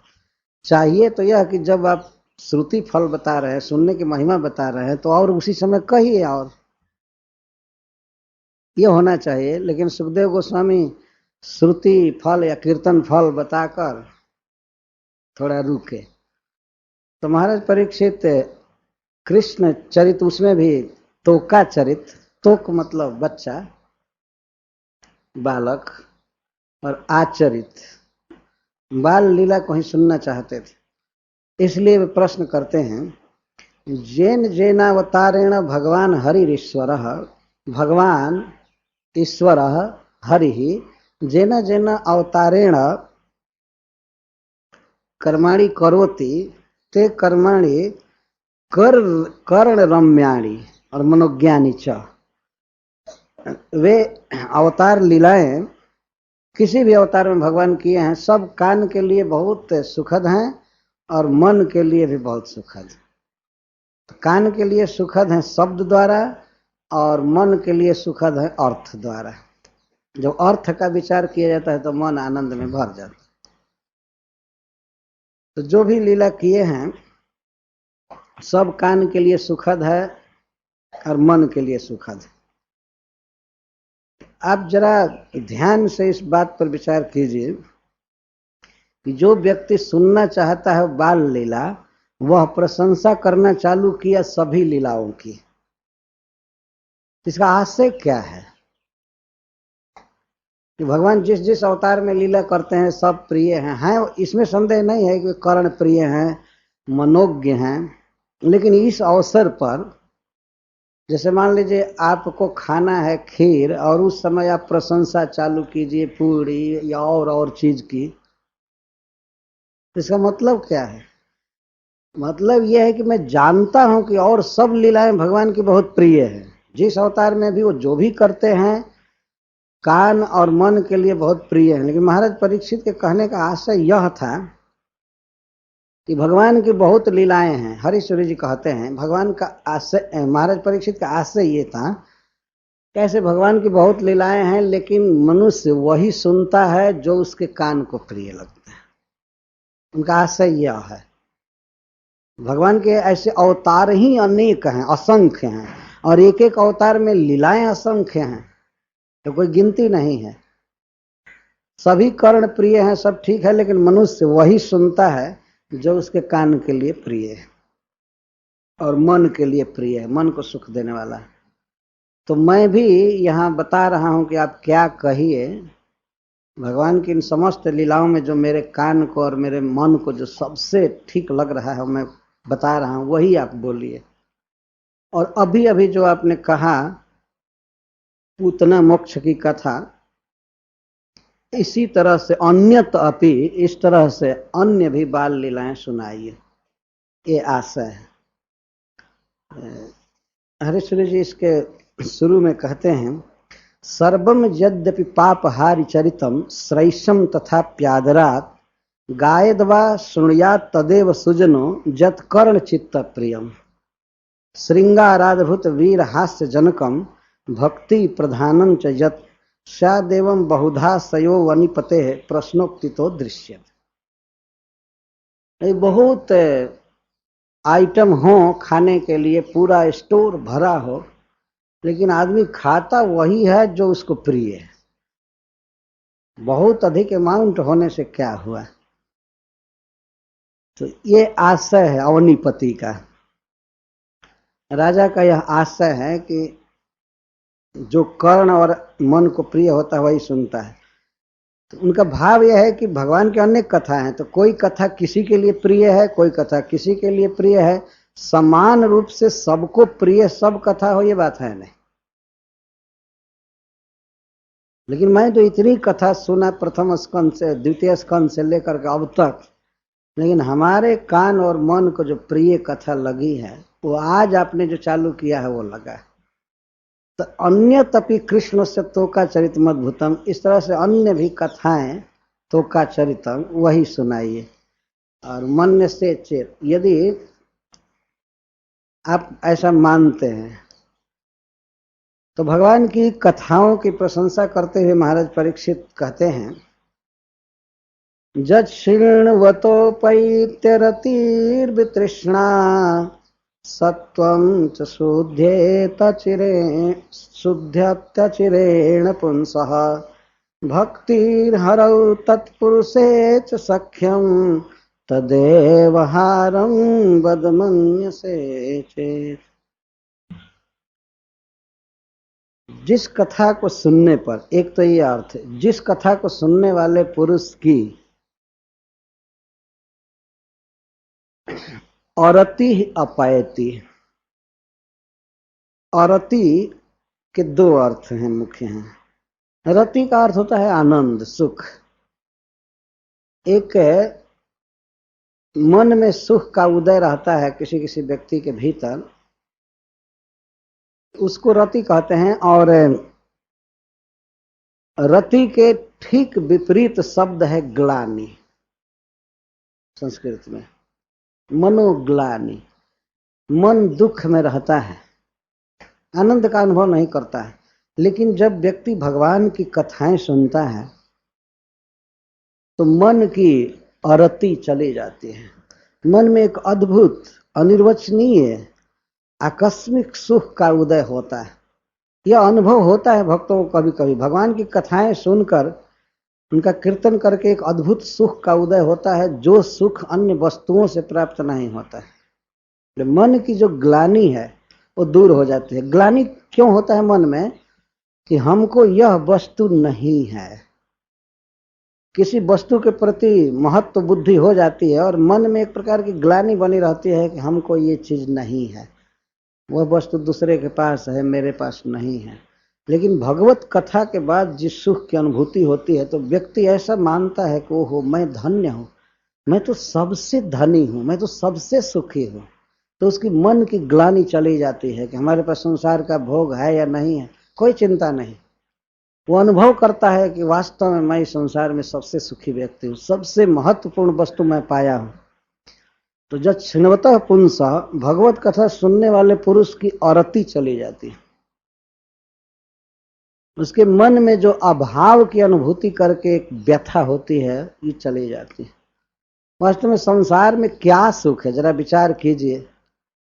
चाहिए तो यह कि जब आप श्रुति फल बता रहे हैं, सुनने की महिमा बता रहे हैं, तो और उसी समय कहिए, और ये होना चाहिए। लेकिन सुखदेव गोस्वामी श्रुति फल या कीर्तन फल बताकर थोड़ा रुके। तो महाराज परीक्षित कृष्ण चरित, उसमें भी तोका चरित, तोक मतलब बच्चा, बालक, और आचरित बाल लीला को ही सुनना चाहते थे। इसलिए वे प्रश्न करते हैं जेन जेनावतारेण भगवान हरिश्वर, भगवान ईश्वर हरि जेन जेन अवतारेण कर्माणि करोति ते कर्माणि कर्ण रम्याणि और मनोज्ञानी च। वे अवतार लीलाएं किसी भी अवतार में भगवान किए हैं, सब कान के लिए बहुत सुखद हैं और मन के लिए भी बहुत सुखद। कान के लिए सुखद हैं शब्द द्वारा और मन के लिए सुखद है अर्थ द्वारा। जब अर्थ का विचार किया जाता है तो मन आनंद में भर जाता है। तो जो भी लीला किए हैं सब कान के लिए सुखद है और मन के लिए सुखद है। आप जरा ध्यान से इस बात पर विचार कीजिए कि जो व्यक्ति सुनना चाहता है बाल लीला, वह प्रशंसा करना चालू किया सभी लीलाओं की। इसका आशय क्या है कि भगवान जिस जिस अवतार में लीला करते हैं सब प्रिय हैं, इसमें संदेह नहीं है कि कर्ण प्रिय हैं, मनोज्ञ हैं। लेकिन इस अवसर पर जैसे मान लीजिए आपको खाना है खीर और उस समय आप प्रशंसा चालू कीजिए पूरी या और चीज की, इसका मतलब क्या है? मतलब यह है कि मैं जानता हूं कि और सब लीलाएं भगवान की बहुत प्रिय है। जिस अवतार में भी वो जो भी करते हैं कान और मन के लिए बहुत प्रिय है। लेकिन महाराज परीक्षित के कहने का आशय यह था कि भगवान की बहुत लीलाएं हैं। हरीश्वरी जी कहते हैं भगवान का आशय, महाराज परीक्षित का आशय ये था कैसे भगवान की बहुत लीलाएं हैं लेकिन मनुष्य वही सुनता है जो उसके कान को प्रिय लगता है। उनका आशय यह है। भगवान के ऐसे अवतार ही अनेक हैं, असंख्य हैं, और एक एक अवतार में लीलाएं असंख्य हैं, तो कोई गिनती नहीं है। सभी कर्ण प्रिय हैं, सब ठीक है, लेकिन मनुष्य वही सुनता है जो उसके कान के लिए प्रिय है और मन के लिए प्रिय है, मन को सुख देने वाला है। तो मैं भी यहाँ बता रहा हूं कि आप क्या कहिए, भगवान की इन समस्त लीलाओं में जो मेरे कान को और मेरे मन को जो सबसे ठीक लग रहा है मैं बता रहा हूं, वही आप बोलिए। और अभी अभी जो आपने कहा पूतना मोक्ष की कथा, इसी तरह से अन्यत अपि, इस तरह से अन्य भी बाल लीलाएं सुनाइए, ये आशा है। हरीश्वरी जी इसके शुरू में कहते हैं सर्वम यद्यपि पापहारि चरितम श्रैषम तथा प्यादरात गायद्वा शृणुयात् तदेव सुजनो जत कर्ण चित्त प्रियम श्रृंगाराधभूत वीर हास्य जनकम भक्ति प्रधानम च यत स्यादेवं बहुधा सयो वनिपते प्रश्नोक्तितो दृश्यते। बहुत आइटम हो खाने के लिए, पूरा स्टोर भरा हो, लेकिन आदमी खाता वही है जो उसको प्रिय है। बहुत अधिक अमाउंट होने से क्या हुआ? तो ये आशय है अवनीपति का। राजा का यह आशय है कि जो कर्ण और मन को प्रिय होता है वही सुनता है। तो उनका भाव यह है कि भगवान की अनेक कथा हैं, तो कोई कथा किसी के लिए प्रिय है, कोई कथा किसी के लिए प्रिय है। समान रूप से सबको प्रिय सब कथा हो, ये बात है नहीं। लेकिन मैं तो इतनी कथा सुना प्रथम स्कंद से द्वितीय स्कंद से लेकर के अब तक, लेकिन हमारे कान और मन को जो प्रिय कथा लगी है वो आज आपने जो चालू किया है वो लगा है। तो अन्य तपि कृष्ण से तोका चरितम अद्भुतम, इस तरह से अन्य भी कथाएं तोका चरितम वही सुनाइए। और मन से चेत, यदि आप ऐसा मानते हैं तो भगवान की कथाओं की प्रशंसा करते हुए महाराज परीक्षित कहते हैं जत शृण्वतोपैत्यरतिर्वितृष्णा सत्वं च शुद्ध्यत्यचिरेण पुंसः भक्तिर्हरौ तत्पुरुषे च सख्यं तदेव हारं वदमन्यसे चेत्। जिस कथा को सुनने पर, एक तो ये अर्थ है, जिस कथा को सुनने वाले पुरुष की औरति अपैति। औरति के दो अर्थ हैं, मुख्य हैं। रति का अर्थ होता है आनंद, सुख। एक मन में सुख का उदय रहता है किसी किसी व्यक्ति के भीतर, उसको रति कहते हैं। और रति के ठीक विपरीत शब्द है ग्लानि, संस्कृत में मनोग्लानि। मन दुख में रहता है, आनंद का अनुभव नहीं करता है। लेकिन जब व्यक्ति भगवान की कथाएं सुनता है तो मन की अरति चली जाती है। मन में एक अद्भुत, अनिर्वचनीय, आकस्मिक सुख का उदय होता है। यह अनुभव होता है भक्तों को कभी कभी भगवान की कथाएं सुनकर, उनका कीर्तन करके एक अद्भुत सुख का उदय होता है, जो सुख अन्य वस्तुओं से प्राप्त नहीं होता है। मन की जो ग्लानि है वो दूर हो जाती है। ग्लानि क्यों होता है मन में? कि हमको यह वस्तु नहीं है। किसी वस्तु के प्रति महत्व बुद्धि हो जाती है और मन में एक प्रकार की ग्लानि बनी रहती है कि हमको ये चीज नहीं है, वह वस्तु दूसरे के पास है, मेरे पास नहीं है। लेकिन भगवत कथा के बाद जिस सुख की अनुभूति होती है तो व्यक्ति ऐसा मानता है कि ओहो मैं धन्य हूं, मैं तो सबसे धनी हूं, मैं तो सबसे सुखी हूं। तो उसकी मन की ग्लानि चली जाती है कि हमारे पास संसार का भोग है या नहीं है, कोई चिंता नहीं। वो अनुभव करता है कि वास्तव में मैं इस संसार में सबसे सुखी व्यक्ति हूं, सबसे महत्वपूर्ण वस्तु मैं पाया हूं। तो जब छिन्नवतः पुंसः, भगवत कथा सुनने वाले पुरुष की औरती चली जाती है। उसके मन में जो अभाव की अनुभूति करके एक व्यथा होती है, ये चली जाती है। वास्तव में संसार में क्या सुख है, जरा विचार कीजिए।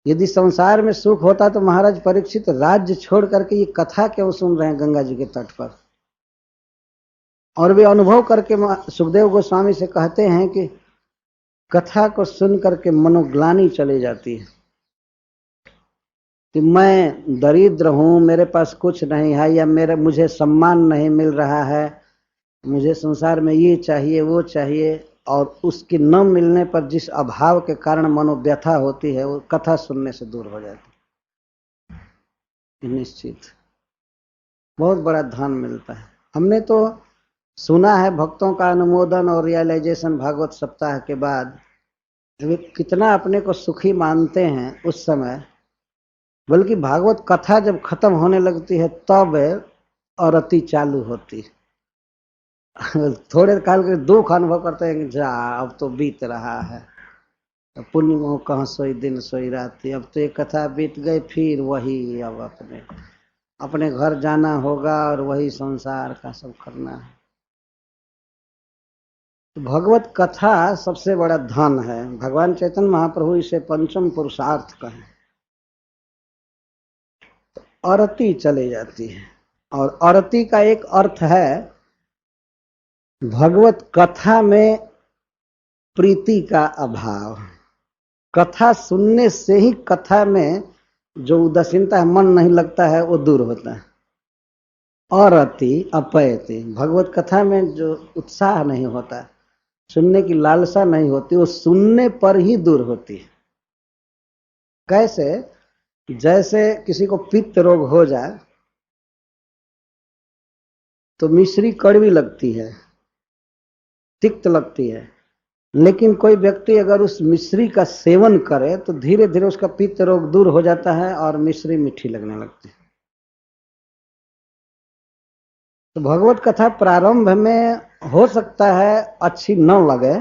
यदि संसार में सुख होता तो महाराज परीक्षित राज्य छोड़ करके ये कथा क्यों सुन रहे हैं गंगा जी के तट पर? और वे अनुभव करके सुखदेव गोस्वामी से कहते हैं कि कथा को सुन करके मनोग्लानि चली जाती है कि मैं दरिद्र हूं, मेरे पास कुछ नहीं है, या मुझे सम्मान नहीं मिल रहा है, मुझे संसार में ये चाहिए वो चाहिए। और उसकी न मिलने पर जिस अभाव के कारण मनोव्यथा होती है वो कथा सुनने से दूर हो जाती है। निश्चित बहुत बड़ा धन मिलता है। हमने तो सुना है भक्तों का अनुमोदन और रियलाइजेशन भागवत सप्ताह के बाद, वे कितना अपने को सुखी मानते हैं उस समय। बल्कि भागवत कथा जब खत्म होने लगती है तब औरती चालू होती है। थोड़े काल के दुख अनुभव करते हैं कि जा अब तो बीत रहा है, पुण्य मोह कहाँ सोई दिन सोई रात, अब तो ये कथा बीत गई, फिर वही अब अपने घर जाना होगा और वही संसार का सब करना है। तो भगवत कथा सबसे बड़ा धन है। भगवान चैतन्य महाप्रभु इसे पंचम पुरुषार्थ कहें। औरती चली जाती है। और औरती का एक अर्थ है भगवत कथा में प्रीति का अभाव। कथा सुनने से ही कथा में जो उदासीनता है, मन नहीं लगता है, वो दूर होता है। औरति अपैति, भगवत कथा में जो उत्साह नहीं होता, सुनने की लालसा नहीं होती, वो सुनने पर ही दूर होती है। कैसे? जैसे किसी को पित्त रोग हो जाए तो मिश्री कड़वी लगती है, तिक्त लगती है, लेकिन कोई व्यक्ति अगर उस मिश्री का सेवन करे तो धीरे धीरे उसका पित्त रोग दूर हो जाता है और मिश्री मीठी लगने लगती है। तो भगवत कथा प्रारंभ में हो सकता है अच्छी न लगे,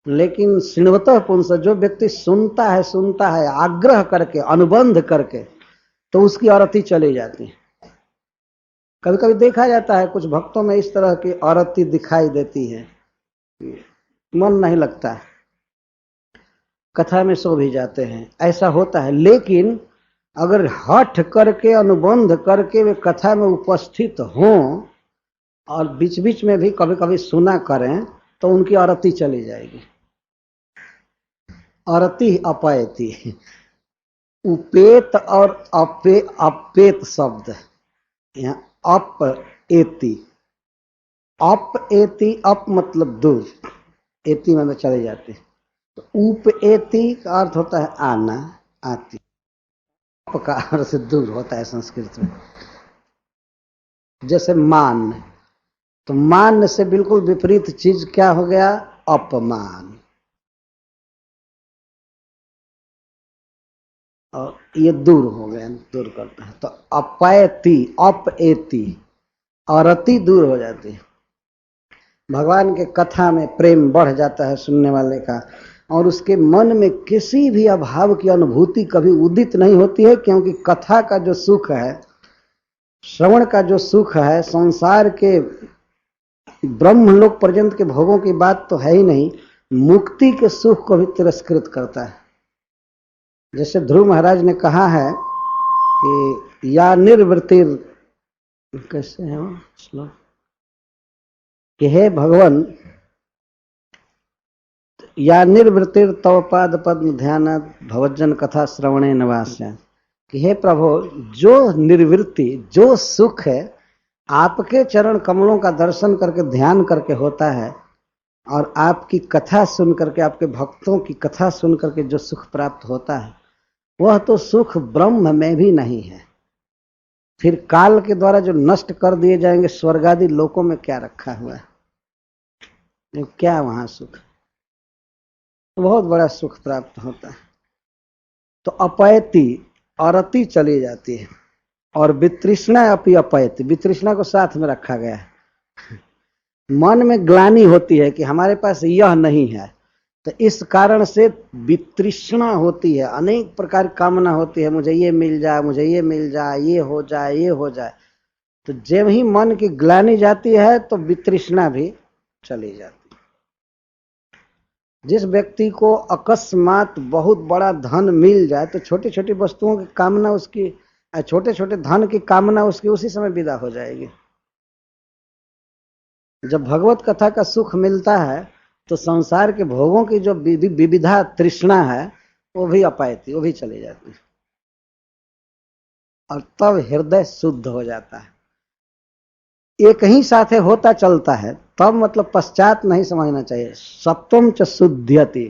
लेकिन श्रृण्वतः पुंसः, जो व्यक्ति सुनता है आग्रह करके, अनुबंध करके, तो उसकी औरती चली जाती है। कभी कभी देखा जाता है कुछ भक्तों में इस तरह की औरती दिखाई देती है, मन नहीं लगता है, कथा में सो भी जाते हैं, ऐसा होता है। लेकिन अगर हठ करके, अनुबंध करके वे कथा में उपस्थित हों और बीच बीच में भी कभी कभी सुना करें तो उनकी औरती चली जाएगी। औरती अपैति, उपेत और अपेत शब्द यहाँ अप एति। अप एति, अप मतलब दूर, एति मतलब चले जाते। तो उपएति का अर्थ होता है आना, आती। का अर्थ से दूर होता है संस्कृत में। जैसे मान, तो मान से बिल्कुल विपरीत चीज क्या हो गया? अपमान। और ये दूर हो गया, दूर करता है। तो अपैति, अपएति, और अति दूर हो जाती है। भगवान के कथा में प्रेम बढ़ जाता है सुनने वाले का, और उसके मन में किसी भी अभाव की अनुभूति कभी उदित नहीं होती है, क्योंकि कथा का जो सुख है, श्रवण का जो सुख है, संसार के ब्रह्मलोक पर्यंत के भोगों की बात तो है ही नहीं, मुक्ति के सुख को भी तिरस्कृत करता है। जैसे ध्रुव महाराज ने कहा है कि या निर्वृत्तिर, कैसे है वो श्लोक, कि हे भगवान, या निर्वृत्तिर तव पाद पद्म ध्यान भवज्जन कथा श्रवणे नवास्या, कि हे प्रभु, जो निर्वृत्ति, जो सुख है आपके चरण कमलों का दर्शन करके, ध्यान करके होता है, और आपकी कथा सुन करके, आपके भक्तों की कथा सुन करके जो सुख प्राप्त होता है, वह तो सुख ब्रह्म में भी नहीं है। फिर काल के द्वारा जो नष्ट कर दिए जाएंगे स्वर्ग आदि लोकों में क्या रखा हुआ है? क्या वहां सुख? बहुत बड़ा सुख प्राप्त होता है। तो अपैति और अति चली जाती है, और वितृष्णा अपि अपैति, वितृष्णा को साथ में रखा गया है। मन में ग्लानि होती है कि हमारे पास यह नहीं है, तो इस कारण से वितृष्णा होती है, अनेक प्रकार की कामना होती है, मुझे ये मिल जाए, मुझे ये मिल जाए, ये हो जाए, ये हो जाए। तो जब ही मन की ग्लानि जाती है तो वितृष्णा भी चली जाती है। जिस व्यक्ति को अकस्मात बहुत बड़ा धन मिल जाए तो छोटी छोटी वस्तुओं की कामना उसकी, छोटे छोटे धन की कामना उसकी उसी समय विदा हो जाएगी। जब भगवत कथा का सुख मिलता है तो संसार के भोगों की जो विविधा तृष्णा है वो भी अपैति, वो भी चली जाती है, और तब हृदय शुद्ध हो जाता है। एक ही साथ होता चलता है, तब मतलब पश्चात नहीं समझना चाहिए। सप्तम च शुद्ध्यति,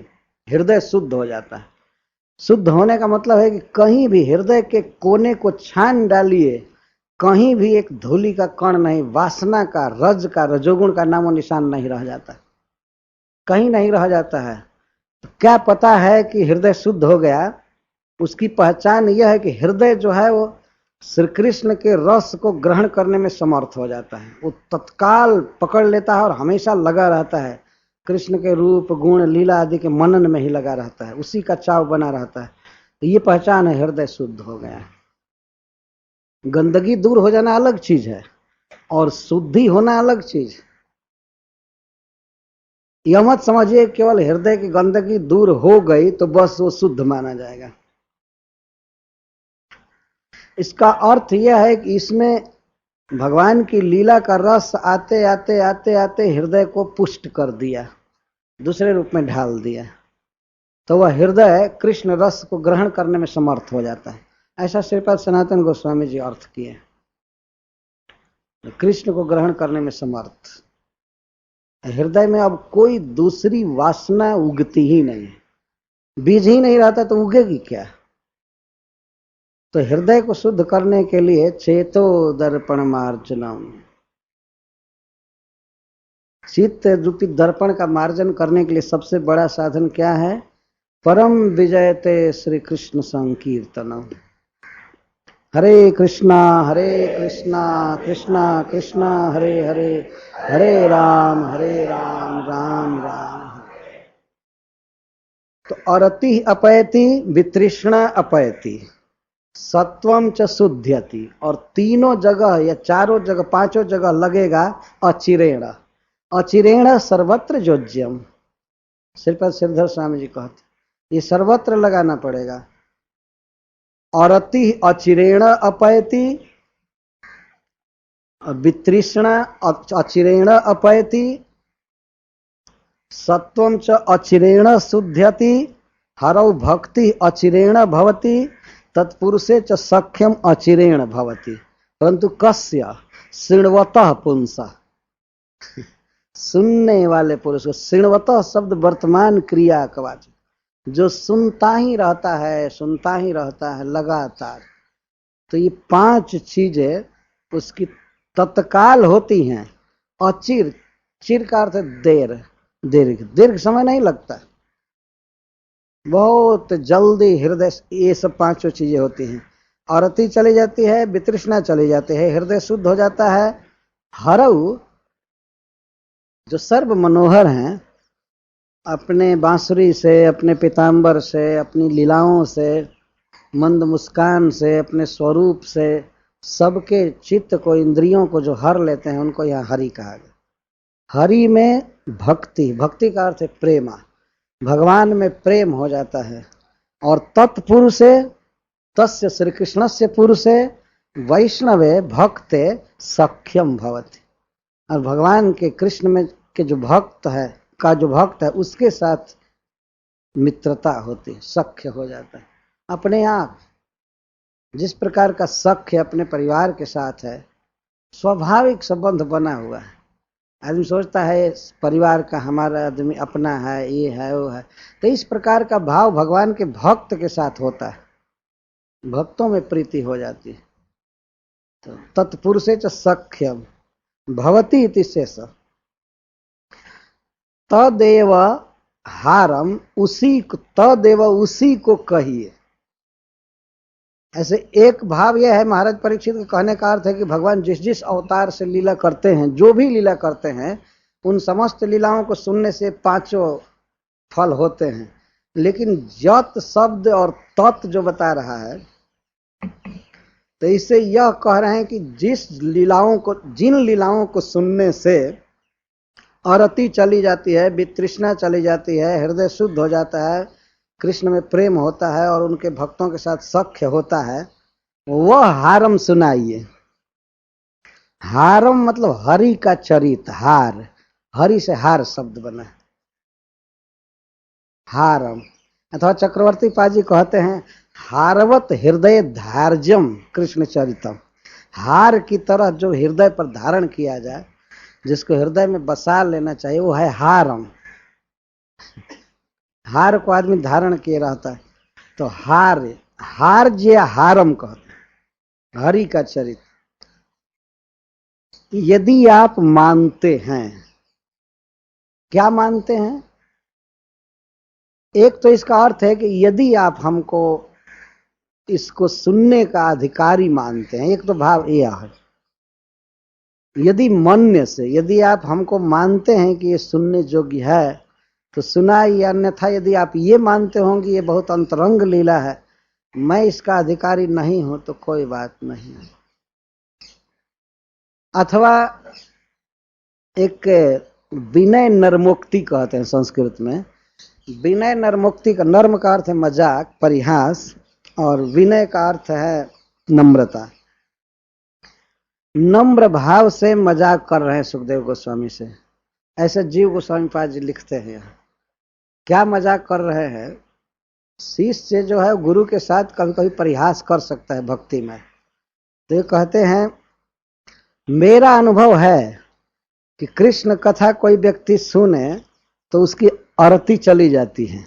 हृदय शुद्ध हो जाता है। शुद्ध होने का मतलब है कि कहीं भी हृदय के कोने को छान डालिए, कहीं भी एक धूलि का कण नहीं, वासना का, रज का, रजोगुण का नामो निशान नहीं रह जाता, कहीं नहीं रह जाता है। तो क्या पता है कि हृदय शुद्ध हो गया? उसकी पहचान यह है कि हृदय जो है वो श्री कृष्ण के रस को ग्रहण करने में समर्थ हो जाता है, वो तत्काल पकड़ लेता है और हमेशा लगा रहता है, कृष्ण के रूप गुण लीला आदि के मनन में ही लगा रहता है, उसी का चाव बना रहता है। तो ये पहचान है, हृदय शुद्ध हो गया है। गंदगी दूर हो जाना अलग चीज है, और शुद्धि होना अलग चीज। यह मत समझिए केवल हृदय की गंदगी दूर हो गई तो बस वो शुद्ध माना जाएगा। इसका अर्थ यह है कि इसमें भगवान की लीला का रस आते आते आते आते हृदय को पुष्ट कर दिया, दूसरे रूप में ढाल दिया, तो वह हृदय कृष्ण रस को ग्रहण करने में समर्थ हो जाता है। ऐसा श्रीपाद सनातन गोस्वामी जी अर्थ किए, कृष्ण को ग्रहण करने में समर्थ। हृदय में अब कोई दूसरी वासना उगती ही नहीं, बीज ही नहीं रहता तो उगेगी क्या? तो हृदय को शुद्ध करने के लिए चेतो दर्पण मार्जनम, चित्त रूपी दर्पण का मार्जन करने के लिए सबसे बड़ा साधन क्या है? परम विजयते श्री कृष्ण संकीर्तनम। हरे कृष्णा कृष्णा कृष्णा हरे हरे, हरे राम राम राम। तो अरति अपैति, वितृष्णा अपैति, सत्वम च शुद्ध्यति, और तीनों जगह या चारों जगह, पांचों जगह लगेगा अचिरेण। अचिरेण सर्वत्र योज्यम, श्रीपद श्रीधर स्वामी जी कहते, ये सर्वत्र लगाना पड़ेगा। और अति अचिरेण अपैति, वितृष्णा अचिरेण अपैति, सत्वम च अचिरेण शुद्ध्यति, हरौ भक्ति अचिरेण भवति, तत्पुरुषे च सख्यम अचिरेण भवति, परंतु कस्य शृण्वतः पुंसा, सुनने वाले पुरुष को, शृण्वतः शब्द वर्तमान क्रिया का वाचक, जो सुनता ही रहता है, सुनता ही रहता है लगातार। तो ये 5 चीजें उसकी तत्काल होती हैं। अचिर, चिर का अर्थ है देर, दीर्घ, दीर्घ समय नहीं लगता, बहुत जल्दी हृदय, ये सब 5 चीजें होती हैं। और अति चली जाती है, वितृष्णा चली जाती है, हृदय शुद्ध हो जाता है। हरऊ, जो सर्व मनोहर हैं, अपने बांसुरी से, अपने पीताम्बर से, अपनी लीलाओं से, मंद मुस्कान से, अपने स्वरूप से सबके चित्त को, इंद्रियों को जो हर लेते हैं, उनको यहाँ हरि कहा गया। हरि में भक्ति, भक्ति का अर्थ है प्रेमा, भगवान में प्रेम हो जाता है। और तत्पुरुषे, तस्य श्री कृष्ण से पुरुषे वैष्णवे भक्ते सख्यम भवति। और भगवान के, कृष्ण में के जो भक्त है, का जो भक्त है, उसके साथ मित्रता होती है, सख्य हो जाता है। अपने आप जिस प्रकार का सख्य अपने परिवार के साथ है, स्वाभाविक संबंध बना हुआ है। आदमी सोचता है परिवार का हमारा आदमी अपना है, ये है वो है, तो इस प्रकार का भाव भगवान के भक्त के साथ होता है, भक्तों में प्रीति हो जाती है। तो तत्पुरुषे च सख्यम भवति इति शेष। तदेव हारम, उसी को, तदेव उसी को कहिए। ऐसे एक भाव यह है महाराज परीक्षित के कहने का अर्थ है कि भगवान जिस जिस अवतार से लीला करते हैं, जो भी लीला करते हैं, उन समस्त लीलाओं को सुनने से 5 फल होते हैं। लेकिन जत शब्द और तत् जो बता रहा है, तो इससे यह कह रहे हैं कि जिस लीलाओं को, जिन लीलाओं को सुनने से अरति चली जाती है, वितृष्णा चली जाती है, हृदय शुद्ध हो जाता है, कृष्ण में प्रेम होता है और उनके भक्तों के साथ सख्य होता है, वह हारम सुनाइए। हारम मतलब हरि का चरित, हार, हरि से हार शब्द बना है, हारम। अथवा चक्रवर्ती पाजी कहते हैं हारवत हृदय धार्यम कृष्ण चरितम। हार की तरह जो हृदय पर धारण किया जाए, जिसको हृदय में बसा लेना चाहिए, वो है हारम। हार को आदमी धारण किए रहता है, तो हार, हार जे हारम कहते हैं, हरि का चरित्र। यदि आप मानते हैं, क्या मानते हैं? एक तो इसका अर्थ है कि यदि आप हमको इसको सुनने का अधिकारी मानते हैं, एक तो भाव यह है। यदि मन्य से, यदि आप हमको मानते हैं कि ये सुनने योग्य है तो सुनाइए, अन्यथा यदि आप ये मानते होंगे ये बहुत अंतरंग लीला है, मैं इसका अधिकारी नहीं हूं, तो कोई बात नहीं। अथवा एक विनय नरमोक्ति कहते हैं संस्कृत में। विनय नरमोक्ति का, नर्म का अर्थ है मजाक, परिहास, और विनय का अर्थ है नम्रता। नम्र भाव से मजाक कर रहे हैं सुखदेव गोस्वामी से, ऐसे जीव गोस्वामी पाद जी लिखते हैं। क्या मजाक कर रहे हैं? शिष्य जो है गुरु के साथ कभी कभी परिहास कर सकता है भक्ति में। तो ये कहते हैं मेरा अनुभव है कि कृष्ण कथा कोई व्यक्ति सुने तो उसकी अरति चली जाती है,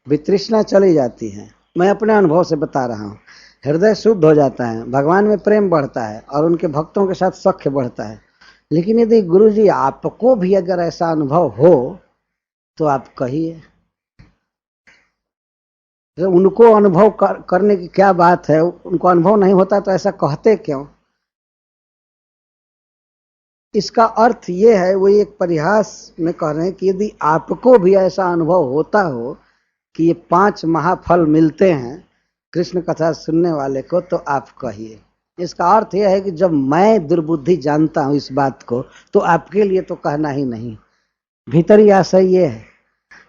वितृष्णा चली जाती है। मैं अपने अनुभव से बता रहा हूँ। हृदय शुद्ध हो जाता है, भगवान में प्रेम बढ़ता है और उनके भक्तों के साथ सख्य बढ़ता है। लेकिन यदि गुरु जी आपको भी अगर ऐसा अनुभव हो तो आप कहिए। तो उनको अनुभव करने की क्या बात है? उनको अनुभव नहीं होता तो ऐसा कहते क्यों? इसका अर्थ ये है, वो एक परिहास में कह रहे हैं कि यदि आपको भी ऐसा अनुभव होता हो कि ये 5 महाफल मिलते हैं कृष्ण कथा सुनने वाले को, तो आप कहिए। इसका अर्थ यह है कि जब मैं दुर्बुद्धि जानता हूं इस बात को, तो आपके लिए तो कहना ही नहीं। भीतरी आशय ये है,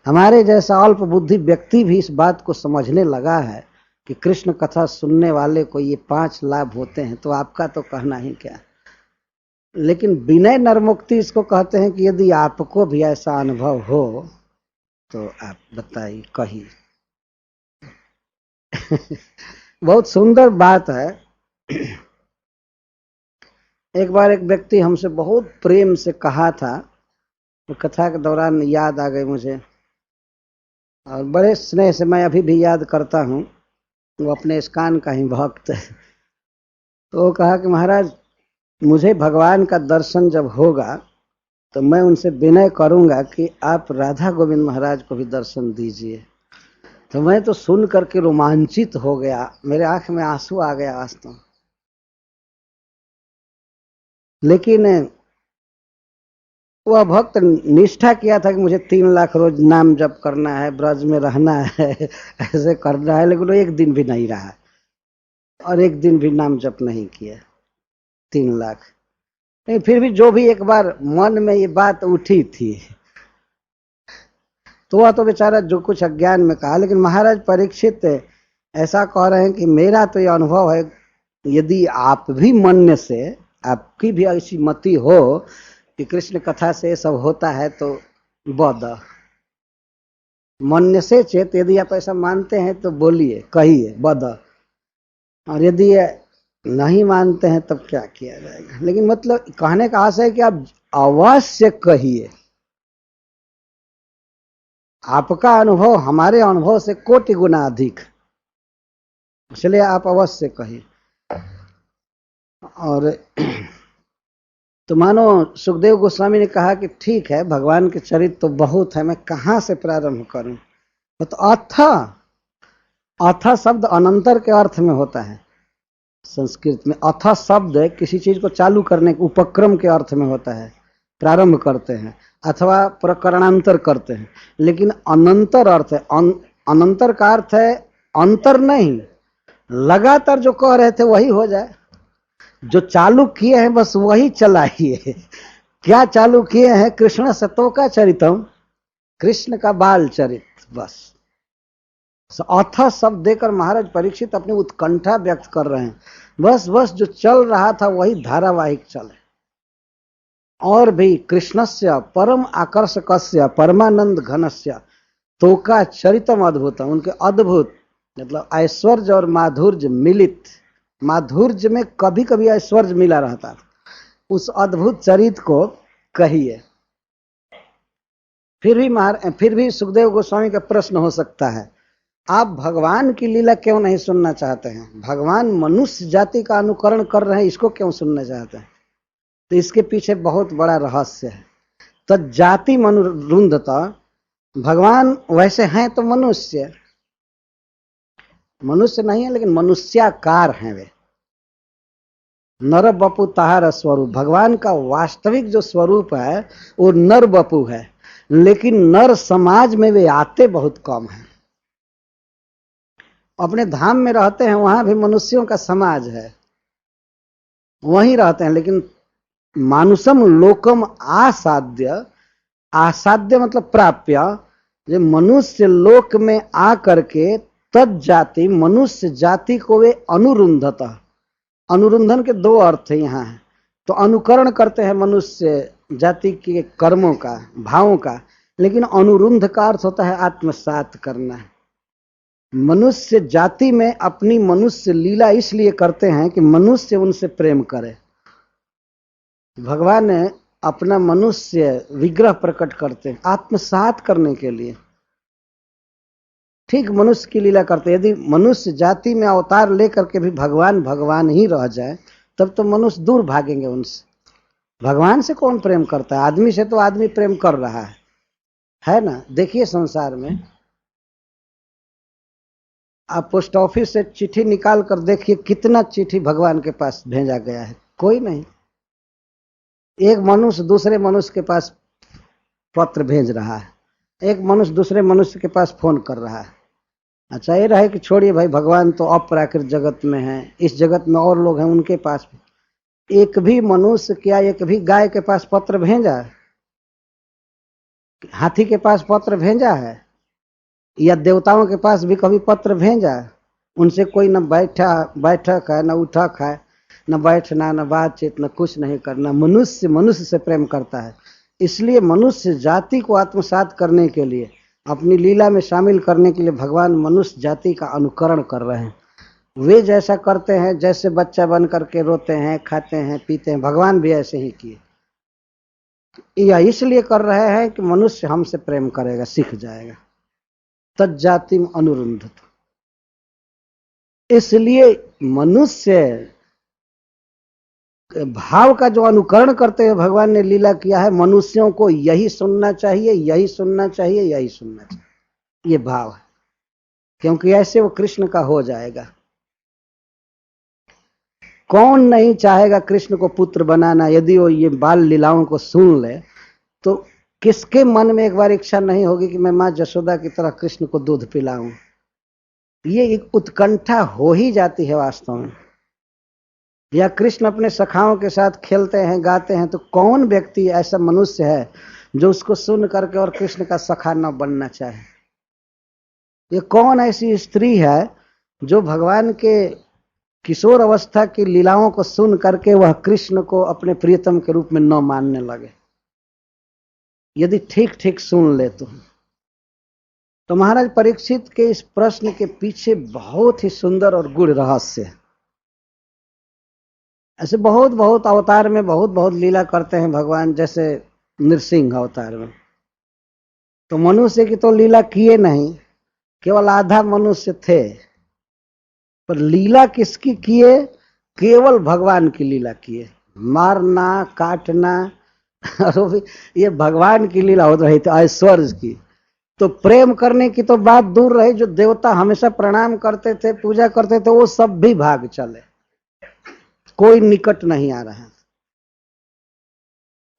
हमारे जैसा अल्प बुद्धि व्यक्ति भी इस बात को समझने लगा है कि कृष्ण कथा सुनने वाले को ये 5 लाभ होते हैं, तो आपका तो कहना ही क्या। लेकिन विनय नरमुक्ति इसको कहते हैं कि यदि आपको भी ऐसा अनुभव हो तो आप बताइए, कहिए। बहुत सुंदर बात है। एक बार एक व्यक्ति हमसे बहुत प्रेम से कहा था, वो कथा के दौरान याद आ गई मुझे, और बड़े स्नेह से मैं अभी भी याद करता हूँ। वो अपने इस्कान का ही भक्त है। तो वो कहा कि महाराज, मुझे भगवान का दर्शन जब होगा तो मैं उनसे विनय करूंगा कि आप राधा गोविंद महाराज को भी दर्शन दीजिए। तो मैं तो सुन करके रोमांचित हो गया, मेरे आंख में आंसू आ गया आज तो। लेकिन वह भक्त निष्ठा किया था कि मुझे 3 लाख रोज नाम जप करना है, ब्रज में रहना है, ऐसे करना है, लेकिन वो एक दिन भी नहीं रहा और एक दिन भी नाम जप नहीं किया। 3 लाख नहीं, फिर भी जो भी एक बार मन में ये बात उठी थी तो वह तो बेचारा जो कुछ अज्ञान में कहा। लेकिन महाराज परीक्षित ऐसा कह रहे हैं कि मेरा तो ये अनुभव है, यदि आप भी मन से, आपकी भी ऐसी मति हो कि कृष्ण कथा से सब होता है तो बद मन से चेत, यदि आप ऐसा मानते हैं तो बोलिए, कहिए बद, और यदि नहीं मानते हैं तब क्या किया जाएगा। लेकिन मतलब कहने का आशय है कि आप अवश्य कहिए, आपका अनुभव हमारे अनुभव से कोटि गुना अधिक, इसलिए आप अवश्य कहिए। और तो मानो सुखदेव गोस्वामी ने कहा कि ठीक है, भगवान के चरित्र तो बहुत है, मैं कहाँ से प्रारंभ करूं। तो अथ शब्द अनंतर के अर्थ में होता है। संस्कृत में अथ शब्द किसी चीज को चालू करने के उपक्रम के अर्थ में होता है, प्रारंभ करते हैं अथवा प्रकरणांतर करते हैं। लेकिन अनंतर अर्थ है, अनंतर का अर्थ है अंतर नहीं, लगातार जो कह रहे थे वही हो जाए, जो चालू किए हैं बस वही चलाइए। क्या चालू किए हैं? कृष्ण सतोका चरितम, कृष्ण का बाल चरित, बस। अथ शब्द देकर महाराज परीक्षित अपनी उत्कंठा व्यक्त कर रहे हैं। बस जो चल रहा था वही धारावाहिक चले। और भी कृष्णस्य परम आकर्षकस्य परमानंद घनस्य तोका चरितम अद्भुतम, उनके अद्भुत मतलब ऐश्वर्य और माधुर्य मिलित, माधुर्य में कभी कभी ऐश्वर्य मिला रहता, उस अद्भुत चरित्र को कहिए। फिर भी सुखदेव गोस्वामी का प्रश्न हो सकता है, आप भगवान की लीला क्यों नहीं सुनना चाहते हैं? भगवान मनुष्य जाति का अनुकरण कर रहे हैं, इसको क्यों सुनना चाहते हैं? तो इसके पीछे बहुत बड़ा रहस्य है। तो जाति मनुरुंधता, भगवान वैसे हैं तो मनुष्य नहीं है, लेकिन मनुष्याकार हैं वे। नर बपु ताहार स्वरूप, भगवान का वास्तविक जो स्वरूप है वो नर बपु है, लेकिन नर समाज में वे आते बहुत कम हैं। अपने धाम में रहते हैं, वहां भी मनुष्यों का समाज है, वहीं रहते हैं, लेकिन मानुषम लोकम आसाद्य, आसाद्य मतलब प्राप्य, जो मनुष्य लोक में आ करके तद जाति, मनुष्य जाति को वे अनुरुंधता, अनुरुंधन के दो अर्थ यहाँ है। तो अनुकरण करते हैं मनुष्य जाति के कर्मों का, भावों का, लेकिन अनुरुंध का अर्थ होता है आत्मसात करना। मनुष्य जाति में अपनी मनुष्य लीला इसलिए करते हैं कि मनुष्य उनसे प्रेम करे। भगवान ने अपना मनुष्य विग्रह प्रकट करते हैं आत्मसात करने के लिए। ठीक मनुष्य की लीला करते। यदि मनुष्य जाति में अवतार लेकर के भी भगवान भगवान ही रह जाए तब तो मनुष्य दूर भागेंगे उनसे। भगवान से कौन प्रेम करता है? आदमी से तो आदमी प्रेम कर रहा है ना। देखिए संसार में आप पोस्ट ऑफिस से चिट्ठी निकाल कर देखिए, कितना चिट्ठी भगवान के पास भेजा गया है? कोई नहीं। एक मनुष्य दूसरे मनुष्य के पास पत्र भेज रहा है, एक मनुष्य दूसरे मनुष्य के पास फोन कर रहा है। अच्छा ये रहे कि छोड़िए भाई, भगवान तो अपराकृत जगत में है, इस जगत में और लोग हैं उनके पास एक भी मनुष्य क्या एक भी गाय के पास पत्र भेजा है? हाथी के पास पत्र भेजा है? या देवताओं के पास भी कभी पत्र भेजा है? उनसे कोई न बैठक है, न उठक है, न बैठना, न बातचीत, न कुछ नहीं करना। मनुष्य मनुष्य से प्रेम करता है। इसलिए मनुष्य जाति को आत्मसात करने के लिए, अपनी लीला में शामिल करने के लिए भगवान मनुष्य जाति का अनुकरण कर रहे हैं। वे जैसा करते हैं, जैसे बच्चा बन करके रोते हैं, खाते हैं, पीते हैं, भगवान भी ऐसे ही किए। या इसलिए कर रहे हैं कि मनुष्य हमसे प्रेम करेगा, सीख जाएगा। तज्जातिम अनुरुंधत, इसलिए मनुष्य भाव का जो अनुकरण करते हुए भगवान ने लीला किया है, मनुष्यों को यही सुनना चाहिए, यही सुनना चाहिए, यही सुनना चाहिए, ये भाव है। क्योंकि ऐसे वो कृष्ण का हो जाएगा। कौन नहीं चाहेगा कृष्ण को पुत्र बनाना? यदि वो ये बाल लीलाओं को सुन ले तो किसके मन में एक बार इच्छा नहीं होगी कि मैं मां जशोदा की तरह कृष्ण को दूध पिलाऊं? ये एक उत्कंठा हो ही जाती है वास्तव में। या कृष्ण अपने सखाओं के साथ खेलते हैं, गाते हैं, तो कौन व्यक्ति ऐसा मनुष्य है जो उसको सुन करके और कृष्ण का सखा न बनना चाहे? ये कौन ऐसी स्त्री है जो भगवान के किशोर अवस्था की लीलाओं को सुन करके वह कृष्ण को अपने प्रियतम के रूप में न मानने लगे? यदि ठीक ठीक सुन ले तो महाराज परीक्षित के इस प्रश्न के पीछे बहुत ही सुंदर और गूढ़ रहस्य है। ऐसे बहुत बहुत अवतार में बहुत बहुत लीला करते हैं भगवान, जैसे नृसिंह अवतार में तो मनुष्य की तो लीला किए नहीं, केवल आधा मनुष्य थे, पर लीला किसकी किए? केवल भगवान की लीला किए। मारना, काटना, और भी ये भगवान की लीला हो रही थी, ऐश्वर्य की। तो प्रेम करने की तो बात दूर रही, जो देवता हमेशा प्रणाम करते थे, पूजा करते थे, वो सब भी भाग चले, कोई निकट नहीं आ रहा।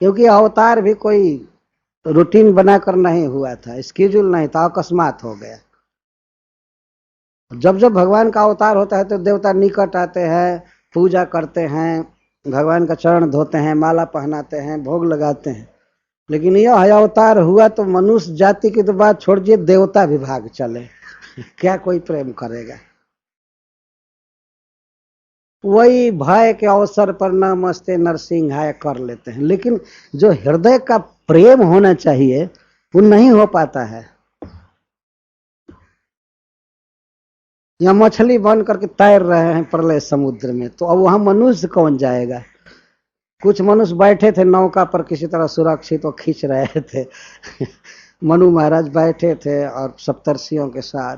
क्योंकि अवतार भी कोई रूटीन बनाकर नहीं हुआ था, स्केड्यूल नहीं था, अकस्मात हो गया। जब जब भगवान का अवतार होता है तो देवता निकट आते हैं, पूजा करते हैं, भगवान का चरण धोते हैं, माला पहनाते हैं, भोग लगाते हैं। लेकिन यह अवतार हुआ तो मनुष्य जाति की तो बात छोड़िए, देवता भी भाग चले। क्या कोई प्रेम करेगा? वही भय के अवसर पर नमस्ते नरसिंहाय कर लेते हैं, लेकिन जो हृदय का प्रेम होना चाहिए वो नहीं हो पाता है। या मछली बन करके तैर रहे हैं प्रलय समुद्र में, तो अब वहां मनुष्य कौन जाएगा? कुछ मनुष्य बैठे थे नौका पर, किसी तरह सुरक्षित, वो खींच रहे थे। मनु महाराज बैठे थे और सप्तर्षियों के साथ,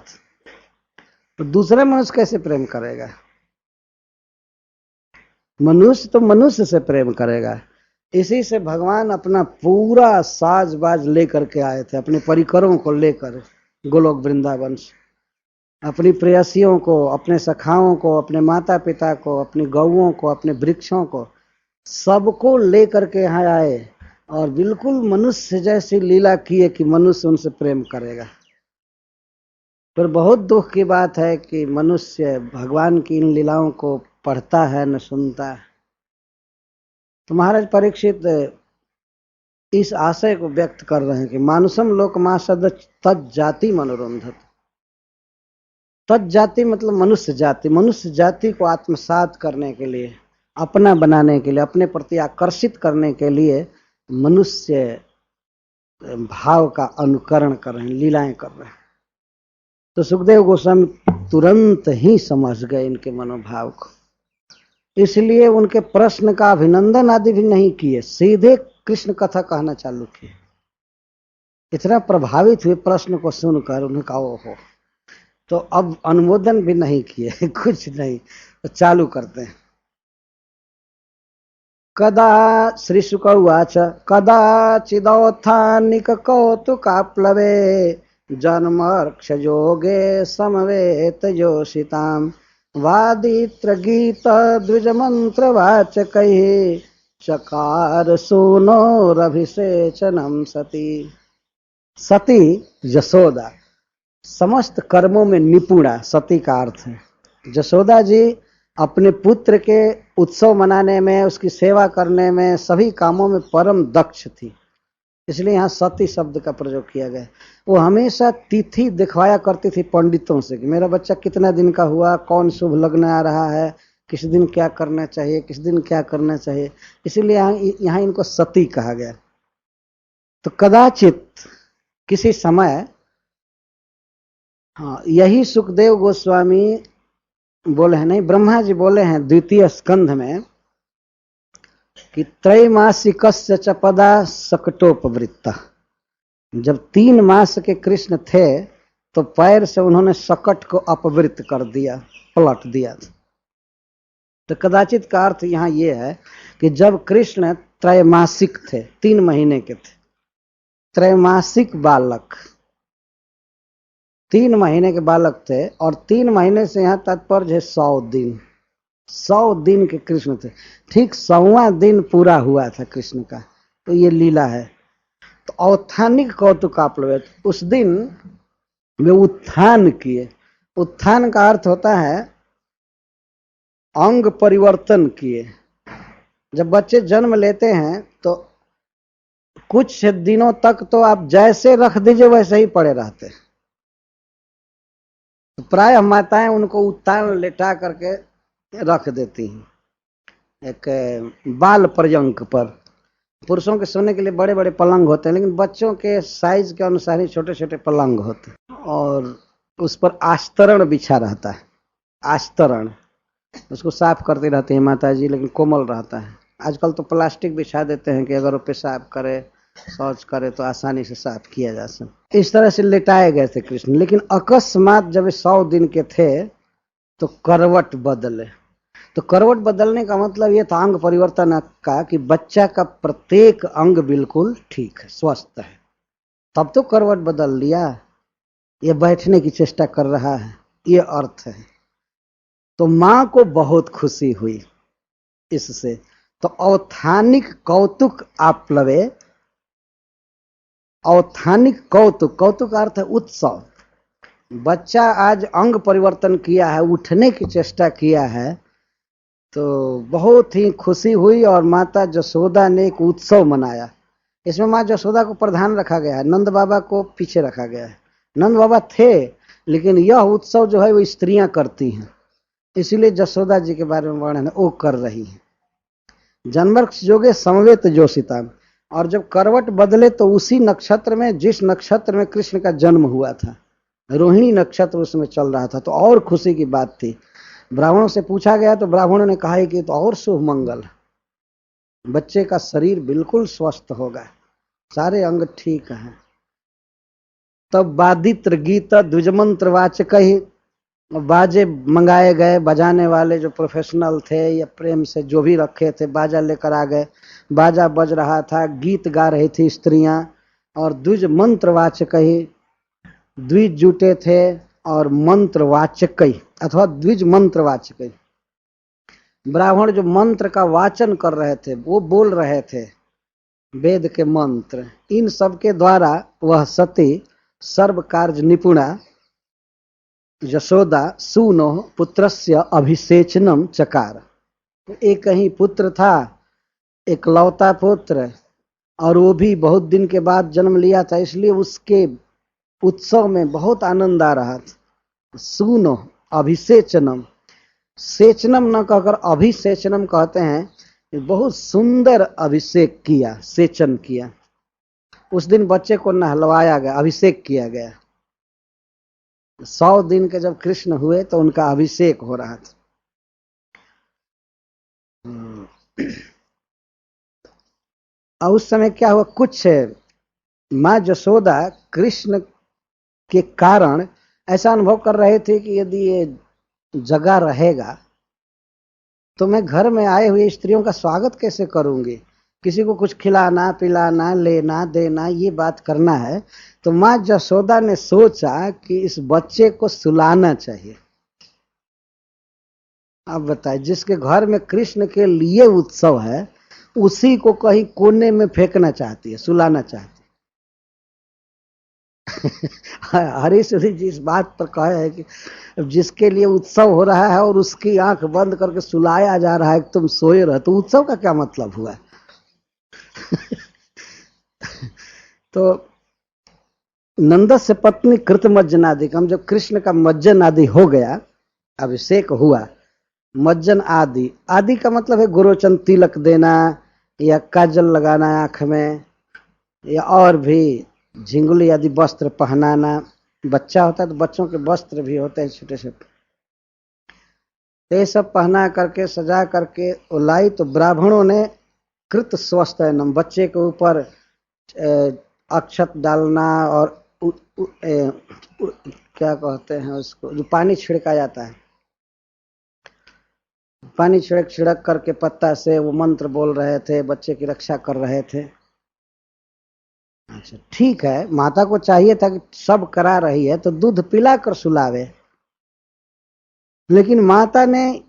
तो दूसरे मनुष्य कैसे प्रेम करेगा? मनुष्य तो मनुष्य से प्रेम करेगा। इसी से भगवान अपना पूरा साज बाज लेकर के आए थे, अपने परिकरों को लेकर गोलोक वृंदावन से, अपनी प्रेयसियों को, अपने सखाओं को, अपने माता पिता को, अपनी गौओं को, अपने वृक्षों को, सबको लेकर के यहाँ आए और बिल्कुल मनुष्य जैसी लीला किए कि मनुष्य उनसे प्रेम करेगा। पर बहुत दुख की बात है कि मनुष्य भगवान की इन लीलाओं को पढ़ता है न सुनता है। तो महाराज परीक्षित इस आशय को व्यक्त कर रहे हैं कि मानुषम लोक मासद तज्जाति मनोरंधत। तज्जाति मतलब मनुष्य जाति। मनुष्य जाति को आत्मसात करने के लिए, अपना बनाने के लिए, अपने प्रति आकर्षित करने के लिए मनुष्य भाव का अनुकरण कर रहे हैं, लीलाएं कर रहे हैं। तो सुखदेव गोस्वामी तुरंत ही समझ गए इनके मनोभाव को, इसलिए उनके प्रश्न का अभिनंदन आदि भी नहीं किए, सीधे कृष्ण कथा कहना चालू किए। इतना प्रभावित हुए प्रश्न को सुनकर, उन्हें कहा ओहो, तो अब अनुमोदन भी नहीं किए, कुछ नहीं, तो चालू करते हैं। कदा श्री शुक उवाच कदाचिदौत्थानिक कौतुकाप्लवे जन्मर्क्षयोगे समवेत योषिताम् वादित्र गीत द्विज मंत्र वाचकैः चकार सूनोरभिषेचनम सती। सती यशोदा समस्त कर्मों में निपुणा, सती का अर्थ है। यशोदा जी अपने पुत्र के उत्सव मनाने में, उसकी सेवा करने में, सभी कामों में परम दक्ष थी, इसलिए यहाँ सती शब्द का प्रयोग किया गया। वो हमेशा तिथि दिखवाया करती थी पंडितों से कि मेरा बच्चा कितना दिन का हुआ, कौन शुभ लग्न आ रहा है, किस दिन क्या करना चाहिए, किस दिन क्या करना चाहिए, इसीलिए यहाँ इनको सती कहा गया। तो कदाचित किसी समय, हाँ यही सुखदेव गोस्वामी बोले हैं, नहीं ब्रह्मा जी बोले हैं द्वितीय स्कंध में कि त्रैमासिकस्य च पदा शकटोपवृत्ता, जब 3 मास के कृष्ण थे तो पैर से उन्होंने शकट को अपवृत्त कर दिया, पलट दिया। तो कदाचित का अर्थ यहां यह है कि जब कृष्ण त्रैमासिक थे, 3 महीने के थे, त्रैमासिक बालक 3 महीने के बालक थे, और 3 महीने से यहां तात्पर्य है 100 दिन, 100 दिन के कृष्ण थे। ठीक 100वां दिन पूरा हुआ था कृष्ण का, तो ये लीला है। तो औत्थानिक कौतुक आप लोग, उस दिन वे उत्थान किए। उत्थान का अर्थ होता है अंग परिवर्तन किए। जब बच्चे जन्म लेते हैं तो कुछ दिनों तक तो आप जैसे रख दीजिए वैसे ही पड़े रहते, तो प्राय माताएं उनको उत्थान लेटा करके रख देती हैं एक बाल पर्यंक पर। पुरुषों के सोने के लिए बड़े बड़े पलंग होते हैं, लेकिन बच्चों के साइज के अनुसार ही छोटे छोटे पलंग होते हैं, और उस पर आस्तरण बिछा रहता है। आस्तरण उसको साफ करती रहती है माता जी, लेकिन कोमल रहता है। आजकल तो प्लास्टिक बिछा देते हैं कि अगर वो पेशाब करे, शौच करे तो आसानी से साफ किया जा सके। इस तरह से लेटाए गए थे कृष्ण, लेकिन अकस्मात जब 100 दिन के थे तो करवट बदले। तो करवट बदलने का मतलब यह था अंग परिवर्तन का, कि बच्चा का प्रत्येक अंग बिल्कुल ठीक है, स्वस्थ है, तब तो करवट बदल लिया, ये बैठने की चेष्टा कर रहा है, ये अर्थ है। तो मां को बहुत खुशी हुई इससे। तो औत्थानिक कौतुक आप लवे, औत्थानिक कौतुक, कौतुक का अर्थ है उत्सव। बच्चा आज अंग परिवर्तन किया है, उठने की चेष्टा किया है, तो बहुत ही खुशी हुई, और माता जसोदा ने एक उत्सव मनाया। इसमें माँ जसोदा को प्रधान रखा गया है, नंद बाबा को पीछे रखा गया है। नंद बाबा थे, लेकिन यह उत्सव जो है वो स्त्रियां करती हैं, इसीलिए जसोदा जी के बारे में वर्णन है, वो कर रही है। जन्मवृक्ष जोगे समवेत जोशिता, और जब करवट बदले तो उसी नक्षत्र में, जिस नक्षत्र में कृष्ण का जन्म हुआ था, रोहिणी नक्षत्र उसमें चल रहा था, तो और खुशी की बात थी। ब्राह्मणों से पूछा गया तो ब्राह्मणों ने कहा कि तो और शुभ मंगल, बच्चे का शरीर बिल्कुल स्वस्थ होगा, सारे अंग ठीक हैं। तब वादित्र गीत द्विजमंत्र वाचक ही बाजे मंगाए गए, बजाने वाले जो प्रोफेशनल थे या प्रेम से जो भी रखे थे, बाजा लेकर आ गए। बाजा बज रहा था, गीत गा रही थी स्त्रियां, और द्विज मंत्र वाचक ही, द्विज जुटे थे और मंत्र वाचक अथवा द्विज मंत्र वाचक, ब्राह्मण जो मंत्र का वाचन कर रहे थे, वो बोल रहे थे वेद के मंत्र। इन सब के द्वारा वह सती सर्व कार्य निपुणा यशोदा सूनो पुत्रस्य अभिषेचनम चकार। एक ही पुत्र था, एकलौता पुत्र, और वो भी बहुत दिन के बाद जन्म लिया था, इसलिए उसके उत्सव में बहुत आनंद आ रहा था। सूनो अभिषेचनम, सेचनम न कहकर अभिषेचनम कहते हैं, बहुत सुंदर अभिषेक किया, सेचन किया। उस दिन बच्चे को नहलवाया गया, अभिषेक किया गया। 100 दिन के जब कृष्ण हुए तो उनका अभिषेक हो रहा था। और उस समय क्या हुआ, कुछ माँ जसोदा कृष्ण के कारण ऐसा अनुभव कर रहे थे कि यदि ये जगह रहेगा तो मैं घर में आए हुए स्त्रियों का स्वागत कैसे करूंगी, किसी को कुछ खिलाना पिलाना लेना देना ये बात करना है। तो माँ जसोदा ने सोचा कि इस बच्चे को सुलाना चाहिए। अब बताए, जिसके घर में कृष्ण के लिए उत्सव है उसी को कहीं कोने में फेंकना चाहती है, सुलाना चाहती है। हरीश्वरी जी इस बात पर कहे है कि जिसके लिए उत्सव हो रहा है और उसकी आंख बंद करके सुलाया जा रहा है कि तुम सोए रहो, तो उत्सव का क्या मतलब हुआ। तो नंद से पत्नी कृत मज्जन आदि, हम जब कृष्ण का मज्जन आदि हो गया, अभिषेक हुआ, मज्जन आदि, आदि का मतलब है गोरोचन तिलक देना या काजल लगाना आंख में, या और भी झिंगुली आदि वस्त्र पहनाना। बच्चा होता है तो बच्चों के वस्त्र भी होते हैं छोटे छोटे, ये सब पहना करके सजा करके लाई। तो ब्राह्मणों ने कृत स्वस्त्यनम, बच्चे के ऊपर अक्षत डालना और क्या कहते हैं उसको, जो पानी छिड़का जाता है, पानी छिड़क छिड़क करके पत्ता से वो मंत्र बोल रहे थे, बच्चे की रक्षा कर रहे थे। अच्छा ठीक है, माता को चाहिए था कि सब करा रही है तो दूध पिला कर सुलावे, लेकिन माता ने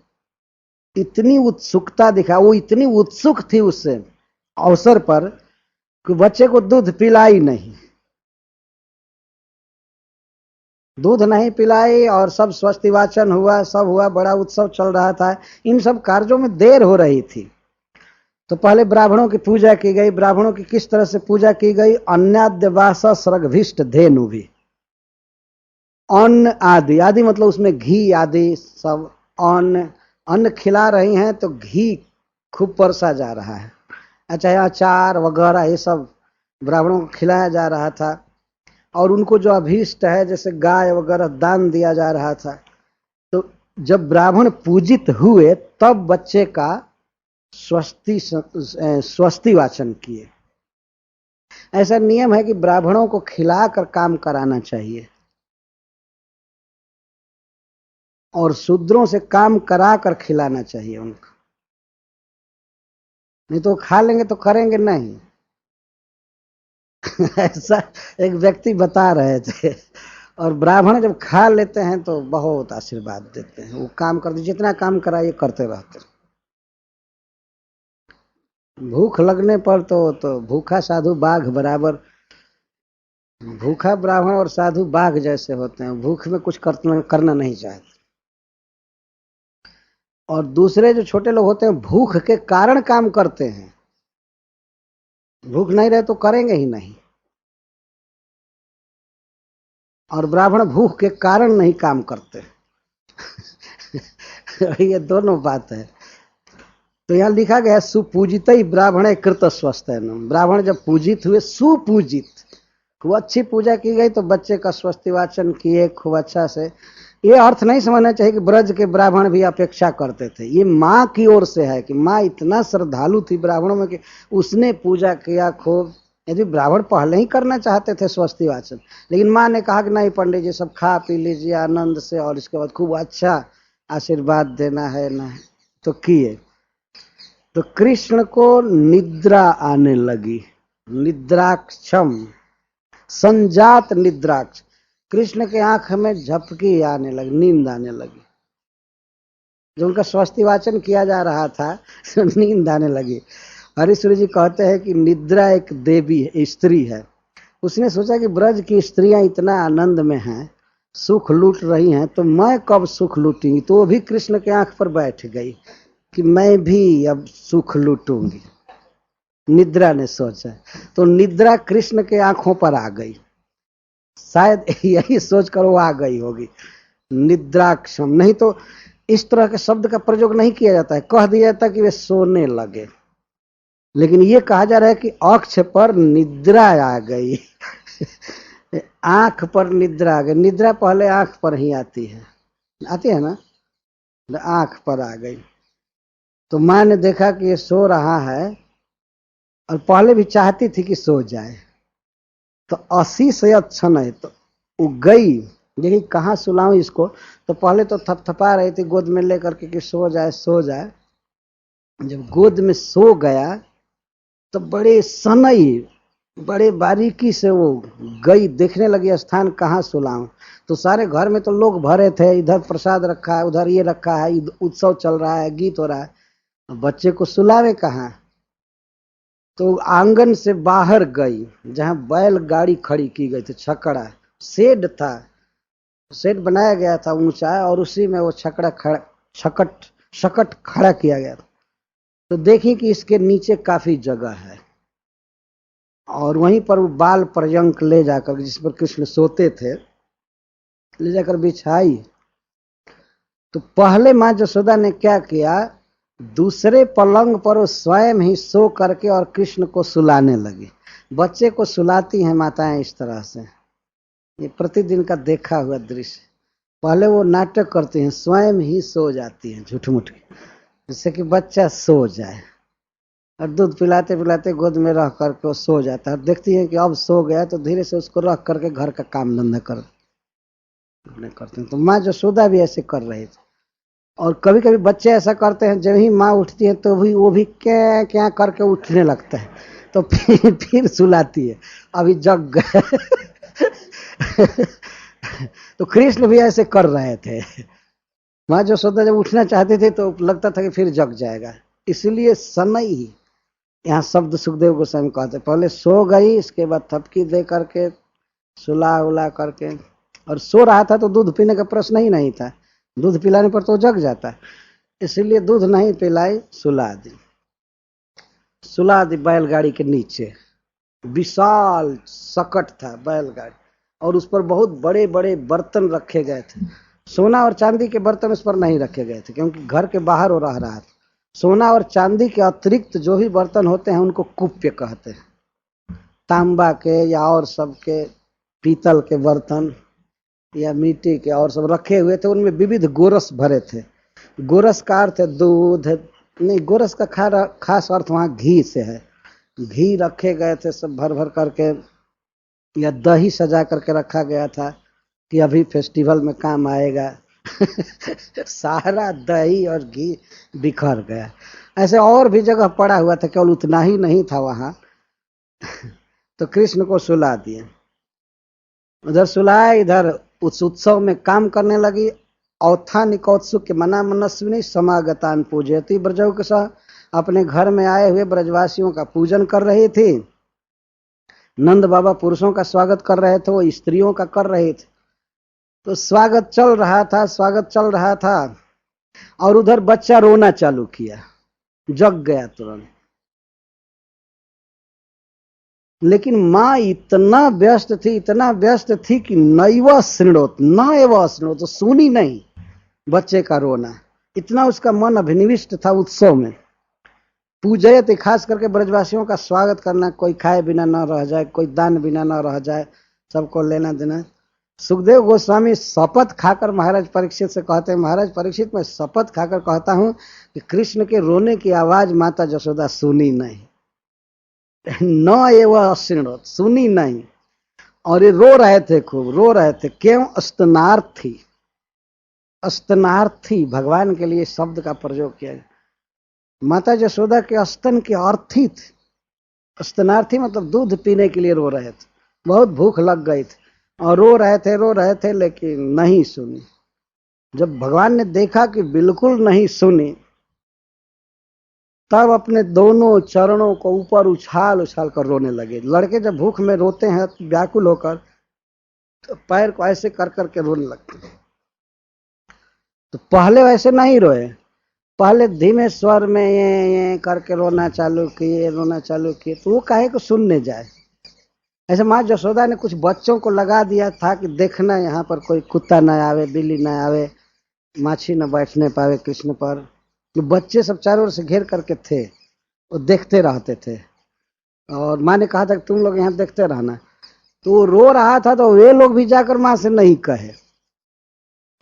इतनी उत्सुकता दिखा, वो इतनी उत्सुक थी उस अवसर पर कि बच्चे को दूध पिलाई नहीं, दूध नहीं पिलाई, और सब स्वस्ति वाचन हुआ, सब हुआ, बड़ा उत्सव चल रहा था। इन सब कार्यों में देर हो रही थी। तो पहले ब्राह्मणों की पूजा की गई। ब्राह्मणों की किस तरह से पूजा की गई? अन्याद्यवास स्रगभीष्ट धेनु भी, अन्न आदि, आदि मतलब उसमें घी आदि सब, अन्न, अन्न खिला रही हैं तो घी खूब परसा जा रहा है। अच्छा, अचार वगैरह ये सब ब्राह्मणों को खिलाया जा रहा था, और उनको जो अभीष्ट है जैसे गाय वगैरह दान दिया जा रहा था। तो जब ब्राह्मण पूजित हुए तब बच्चे का स्वस्ति वाचन किए। ऐसा नियम है कि ब्राह्मणों को खिलाकर काम कराना चाहिए, और शूद्रों से काम करा कर खिलाना चाहिए उनको, नहीं तो खा लेंगे तो करेंगे नहीं। ऐसा एक व्यक्ति बता रहे थे। और ब्राह्मण जब खा लेते हैं तो बहुत आशीर्वाद देते हैं, वो काम करते, जितना काम कराइए करते रहते। भूख लगने पर तो भूखा साधु बाघ बराबर, भूखा ब्राह्मण और साधु बाघ जैसे होते हैं, भूख में कुछ करना नहीं चाहते। और दूसरे जो छोटे लोग होते हैं भूख के कारण काम करते हैं, भूख नहीं रहे तो करेंगे ही नहीं। और ब्राह्मण भूख के कारण नहीं काम करते। ये दोनों बात है। तो यहाँ लिखा गया सुपूजित ही ब्राह्मण कृत स्वस्थ है। ब्राह्मण जब पूजित हुए, सुपूजित, खूब अच्छी पूजा की गई तो बच्चे का स्वस्ति वाचन किए खूब अच्छा से। ये अर्थ नहीं समझना चाहिए कि ब्रज के ब्राह्मण भी अपेक्षा करते थे, ये माँ की ओर से है कि माँ इतना श्रद्धालु थी ब्राह्मणों में कि उसने पूजा किया खूब। यदि ब्राह्मण पहले ही करना चाहते थे स्वस्ति वाचन, लेकिन माँ ने कहा कि नहीं पंडित जी, सब खा पी लीजिए आनंद से, और इसके बाद खूब अच्छा आशीर्वाद देना है ना, तो किए। तो कृष्ण को निद्रा आने लगी, निद्राक्षम, संजात निद्राक्ष, कृष्ण के आंख में झपकी आने लगी, नींद आने लगी। जो उनका स्वस्ति वाचन किया जा रहा था तो नींद आने लगी। हरीश्वरी जी कहते हैं कि निद्रा एक देवी है, स्त्री है। उसने सोचा कि ब्रज की स्त्रियां इतना आनंद में हैं, सुख लूट रही हैं, तो मैं कब सुख लूटूंगी। तो वो भी कृष्ण के आंख पर बैठ गई कि मैं भी अब सुख लूटूंगी, निद्रा ने सोचा। तो निद्रा कृष्ण के आंखों पर आ गई, शायद यही सोचकर वो आ गई होगी, निद्राक्षम। नहीं तो इस तरह के शब्द का प्रयोग नहीं किया जाता है, कह दिया जाता कि वे सोने लगे, लेकिन ये कहा जा रहा है कि अक्ष पर निद्रा आ गई। आंख पर निद्रा आ गई। निद्रा पहले आंख पर ही आती है ना, आंख पर आ गई। तो माँ ने देखा कि ये सो रहा है, और पहले भी चाहती थी कि सो जाए, तो 80 से अच्छा नहीं, तो वो गई, देखी कहाँ सुलाऊं इसको। तो पहले तो थपथपा रही थी गोद में लेकर के कि सो जाए सो जाए। जब गोद में सो गया तो बड़े सनई, बड़े बारीकी से वो गई, देखने लगी स्थान कहाँ सुलाऊं। तो सारे घर में तो लोग भरे थे, इधर प्रसाद रखा है, उधर ये रखा है, उत्सव चल रहा है, गीत हो रहा है, बच्चे को सुलावे कहाँ। तो आंगन से बाहर गई, जहां बैल गाड़ी खड़ी की गई थी, छकड़ा शेड था, शेड बनाया गया था ऊंचा, और उसी में वो छकड़ा खड़ा, शकट खड़ा किया गया था। तो देखी कि इसके नीचे काफी जगह है, और वहीं पर वो बाल पर्यंक ले जाकर, जिस पर कृष्ण सोते थे, ले जाकर बिछाई। तो पहले माँ जसोदा ने क्या किया, दूसरे पलंग पर वो स्वयं ही सो करके और कृष्ण को सुलाने लगी। बच्चे को सुलाती हैं माताएं इस तरह से, ये प्रतिदिन का देखा हुआ दृश्य। पहले वो नाटक करती हैं, स्वयं ही सो जाती हैं झूठ मूठ, जिससे कि बच्चा सो जाए। और दूध पिलाते पिलाते गोद में रख करके वो सो जाता है। देखती है कि अब सो गया तो धीरे से उसको रख करके घर का काम धंधा करते हैं। तो माँ यशोदा भी ऐसे कर रही थी। और कभी कभी बच्चे ऐसा करते हैं, जब ही माँ उठती है तो भी वो भी क्या क्या करके उठने लगता है, तो फिर सुलाती है, अभी जग गए। तो कृष्ण भी ऐसे कर रहे थे। माँ यशोदा जब उठना चाहते थे तो लगता था कि फिर जग जाएगा, इसलिए सनई ही यहाँ शब्द सुखदेव गोस्वामी कहते, पहले सो गई, इसके बाद थपकी दे करके सुला उला करके, और सो रहा था तो दूध पीने का प्रश्न ही नहीं था, दूध पिलाने पर तो जग जाता, इसलिए दूध नहीं पिलाई, सुला दी बैलगाड़ी के नीचे। विशाल सकट था बैलगाड़ी, और उस पर बहुत बड़े बड़े बर्तन रखे गए थे। सोना और चांदी के बर्तन उस पर नहीं रखे गए थे, क्योंकि घर के बाहर वो रह रहा था। सोना और चांदी के अतिरिक्त जो भी बर्तन होते हैं उनको कुप्य कहते हैं। तांबा के या और सब के, पीतल के बर्तन या मिट्टी के और सब रखे हुए थे, उनमें विविध गोरस भरे थे। गोरस का अर्थ है दूध नहीं, गोरस का खास अर्थ वहाँ घी से है। घी रखे गए थे सब भर भर करके, या दही सजा करके रखा गया था कि अभी फेस्टिवल में काम आएगा। सारा दही और घी बिखर गया। ऐसे और भी जगह पड़ा हुआ था, केवल उतना ही नहीं था वहां। तो कृष्ण को सुला दिए, उधर सुलाए, इधर उस उत्सव में काम करने लगी। औथा निकोत्सुक के मना मनस्विनी समागतान पूजयती ब्रजों के साथ, अपने घर में आए हुए ब्रजवासियों का पूजन कर रही थी। नंद बाबा पुरुषों का स्वागत कर रहे थे, वो स्त्रियों का कर रहे थे। तो स्वागत चल रहा था, और उधर बच्चा रोना चालू किया, जग गया तुरंत। लेकिन माँ इतना व्यस्त थी कि नैव शृणोत, तो सुनी नहीं बच्चे का रोना। इतना उसका मन अभिनिविष्ट था उत्सव में। पूजयत, खास करके ब्रजवासियों का स्वागत करना, कोई खाए बिना न रह जाए, कोई दान बिना न रह जाए, सबको लेना देना। सुखदेव गोस्वामी शपथ खाकर महाराज परीक्षित से कहते हैं, महाराज परीक्षित, मैं शपथ खाकर कहता हूं कि कृष्ण के रोने की आवाज माता यशोदा सुनी नहीं, न एवं अश्रिणोत, सुनी नहीं। और ये रो रहे थे, खूब रो रहे थे। क्यों? स्तनार्थी भगवान के लिए शब्द का प्रयोग किया। माता यशोदा के स्तन के अर्थी थे। स्तनार्थी मतलब दूध पीने के लिए रो रहे थे, बहुत भूख लग गई थी और रो रहे थे, लेकिन नहीं सुनी। जब भगवान ने देखा कि बिल्कुल नहीं सुनी, तब अपने दोनों चरणों को ऊपर उछाल उछाल कर रोने लगे। लड़के जब भूख में रोते हैं व्याकुल होकर, तो पैर को ऐसे कर करके रोने लगते हैं। तो पहले वैसे नहीं रोए, पहले धीमे स्वर में ये करके रोना चालू किए। तो वो काहे को सुनने जाए। ऐसे माँ यशोदा ने कुछ बच्चों को लगा दिया था कि देखना यहाँ पर कोई कुत्ता न आवे, बिल्ली न आवे, माछी न बैठने पावे कृष्ण पर। तो बच्चे सब चारों ओर से घेर करके थे, वो देखते रहते थे। और माँ ने कहा था कि तुम लोग यहाँ देखते रहना। तो वो रो रहा था, तो वे लोग भी जाकर माँ से नहीं कहे।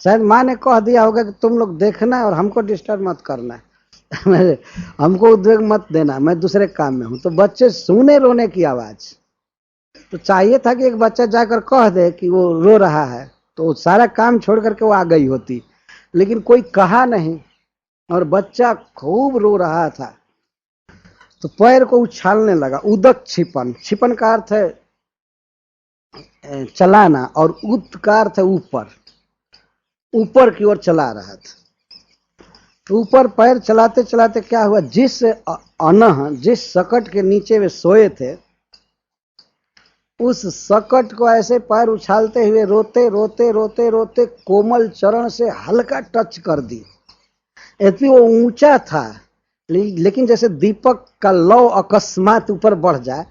शायद माँ ने कह दिया होगा कि तुम लोग देखना और हमको डिस्टर्ब मत करना, हमको उद्वेग मत देना, मैं दूसरे काम में हूं। तो बच्चे सुने रोने की आवाज, तो चाहिए था कि एक बच्चा जाकर कह दे कि वो रो रहा है, तो सारा काम छोड़ करके वो आ गई होती। लेकिन कोई कहा नहीं, और बच्चा खूब रो रहा था। तो पैर को उछालने लगा। उदक छिपन, छिपन का अर्थ है चलाना, और उत का अर्थ है ऊपर, ऊपर की ओर चला रहा था। ऊपर पैर चलाते चलाते क्या हुआ, जिस अनह, जिस सकट के नीचे वे सोए थे, उस सकट को ऐसे पैर उछालते हुए रोते कोमल चरण से हल्का टच कर दी। यद्यपि वो ऊंचा था, लेकिन जैसे दीपक का लौ अकस्मात ऊपर बढ़ जाए,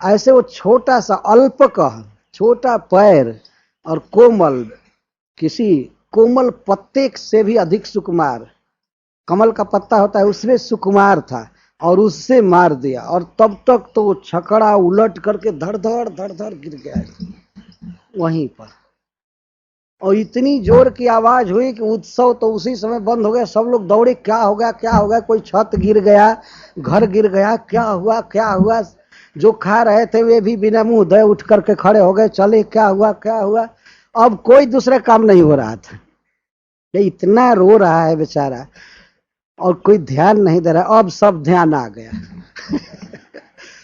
ऐसे वो छोटा सा अल्पकह छोटा पैर और कोमल, किसी कोमल पत्ते से भी अधिक सुकुमार, कमल का पत्ता होता है उसमें सुकुमार था, और उससे मार दिया। और तब तक तो वो छकड़ा उलट करके धड़ धड़ गिर गया वहीं पर। और इतनी जोर की आवाज हुई कि उत्सव तो उसी समय बंद हो गया। सब लोग दौड़े, क्या हो गया, क्या हो गया। कोई छत गिर गया, घर गिर गया, क्या हुआ, क्या हुआ। जो खा रहे थे वे भी बिना मुंह धोए उठ करके खड़े हो गए, चले, क्या हुआ, क्या हुआ। अब कोई दूसरा काम नहीं हो रहा था। ये इतना रो रहा है बेचारा और कोई ध्यान नहीं दे रहा। अब सब ध्यान आ गया।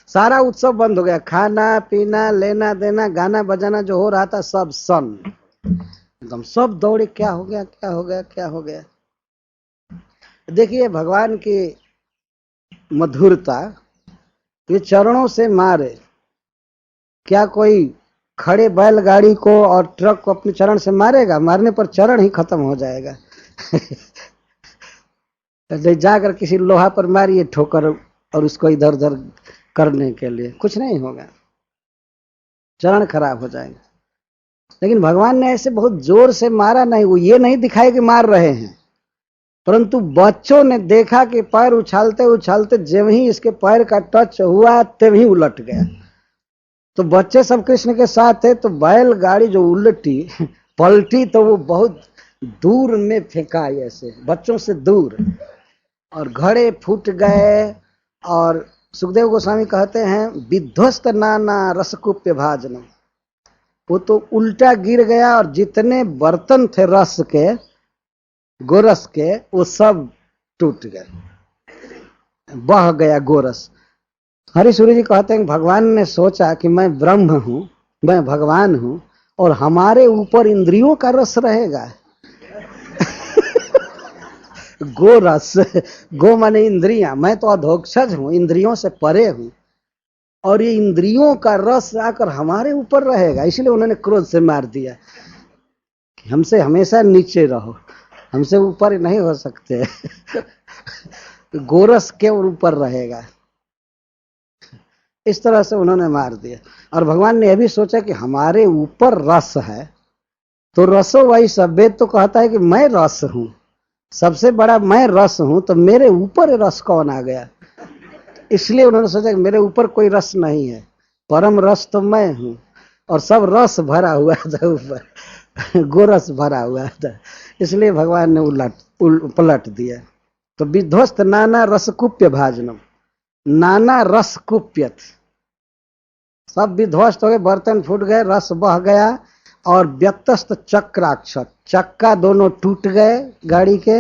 सारा उत्सव बंद हो गया। खाना पीना, लेना देना, गाना बजाना जो हो रहा था सब सन एकदम। सब दौड़े, क्या हो गया, क्या हो गया, क्या हो गया। देखिए भगवान की मधुरता। ये चरणों से मारे। क्या कोई खड़े बैलगाड़ी को और ट्रक को अपने चरण से मारेगा? मारने पर चरण ही खत्म हो जाएगा। जाकर किसी लोहा पर मारिए ठोकर और उसको इधर उधर करने के लिए, कुछ नहीं होगा, चरण खराब हो जाएगा। लेकिन भगवान ने ऐसे बहुत जोर से मारा नहीं। वो ये नहीं दिखाया कि मार रहे हैं, परंतु बच्चों ने देखा कि पैर उछालते उछालते जब ही इसके पैर का टच हुआ तभी उलट गया। तो बच्चे सब कृष्ण के साथ थे, तो बैलगाड़ी जो उलटी पलटी तो वो बहुत दूर में फेंका, ऐसे बच्चों से दूर, और घड़े फूट गए। और सुखदेव गोस्वामी कहते हैं विध्वस्त नाना रसकुप्य भाजन। वो तो उल्टा गिर गया और जितने बर्तन थे रस के, गोरस के, वो सब टूट गए, बह गया गोरस। हरिसूरी जी कहते हैं भगवान ने सोचा कि मैं ब्रह्म हूं, मैं भगवान हूं और हमारे ऊपर इंद्रियों का रस रहेगा। गो रस, गो माने इंद्रियां, मैं तो अधोक्षज हूं, इंद्रियों से परे हूं, और ये इंद्रियों का रस आकर हमारे ऊपर रहेगा। इसलिए उन्होंने क्रोध से मार दिया कि हमसे हमेशा नीचे रहो, हमसे ऊपर नहीं हो सकते। गोरस के ऊपर रहेगा। इस तरह से उन्होंने मार दिया। और भगवान ने यह भी सोचा कि हमारे ऊपर रस है, तो रसो वही सब। वेद तो कहता है कि मैं रस हूं, सबसे बड़ा मैं रस हूं, तो मेरे ऊपर रस कौन आ गया। इसलिए उन्होंने सोचा कि मेरे ऊपर कोई रस नहीं है, परम रस तो मैं हूं, और सब रस भरा हुआ था ऊपर, गोरस भरा हुआ था। इसलिए भगवान ने पलट दिया। तो विध्वस्त नाना रसकुप्य भाजनम, नाना रस कुप्यत, सब विध्वस्त हो गए, बर्तन फूट गए, रस बह गया। और व्यक्तस्त चक्राक्ष, चक्का दोनों टूट गए गाड़ी के।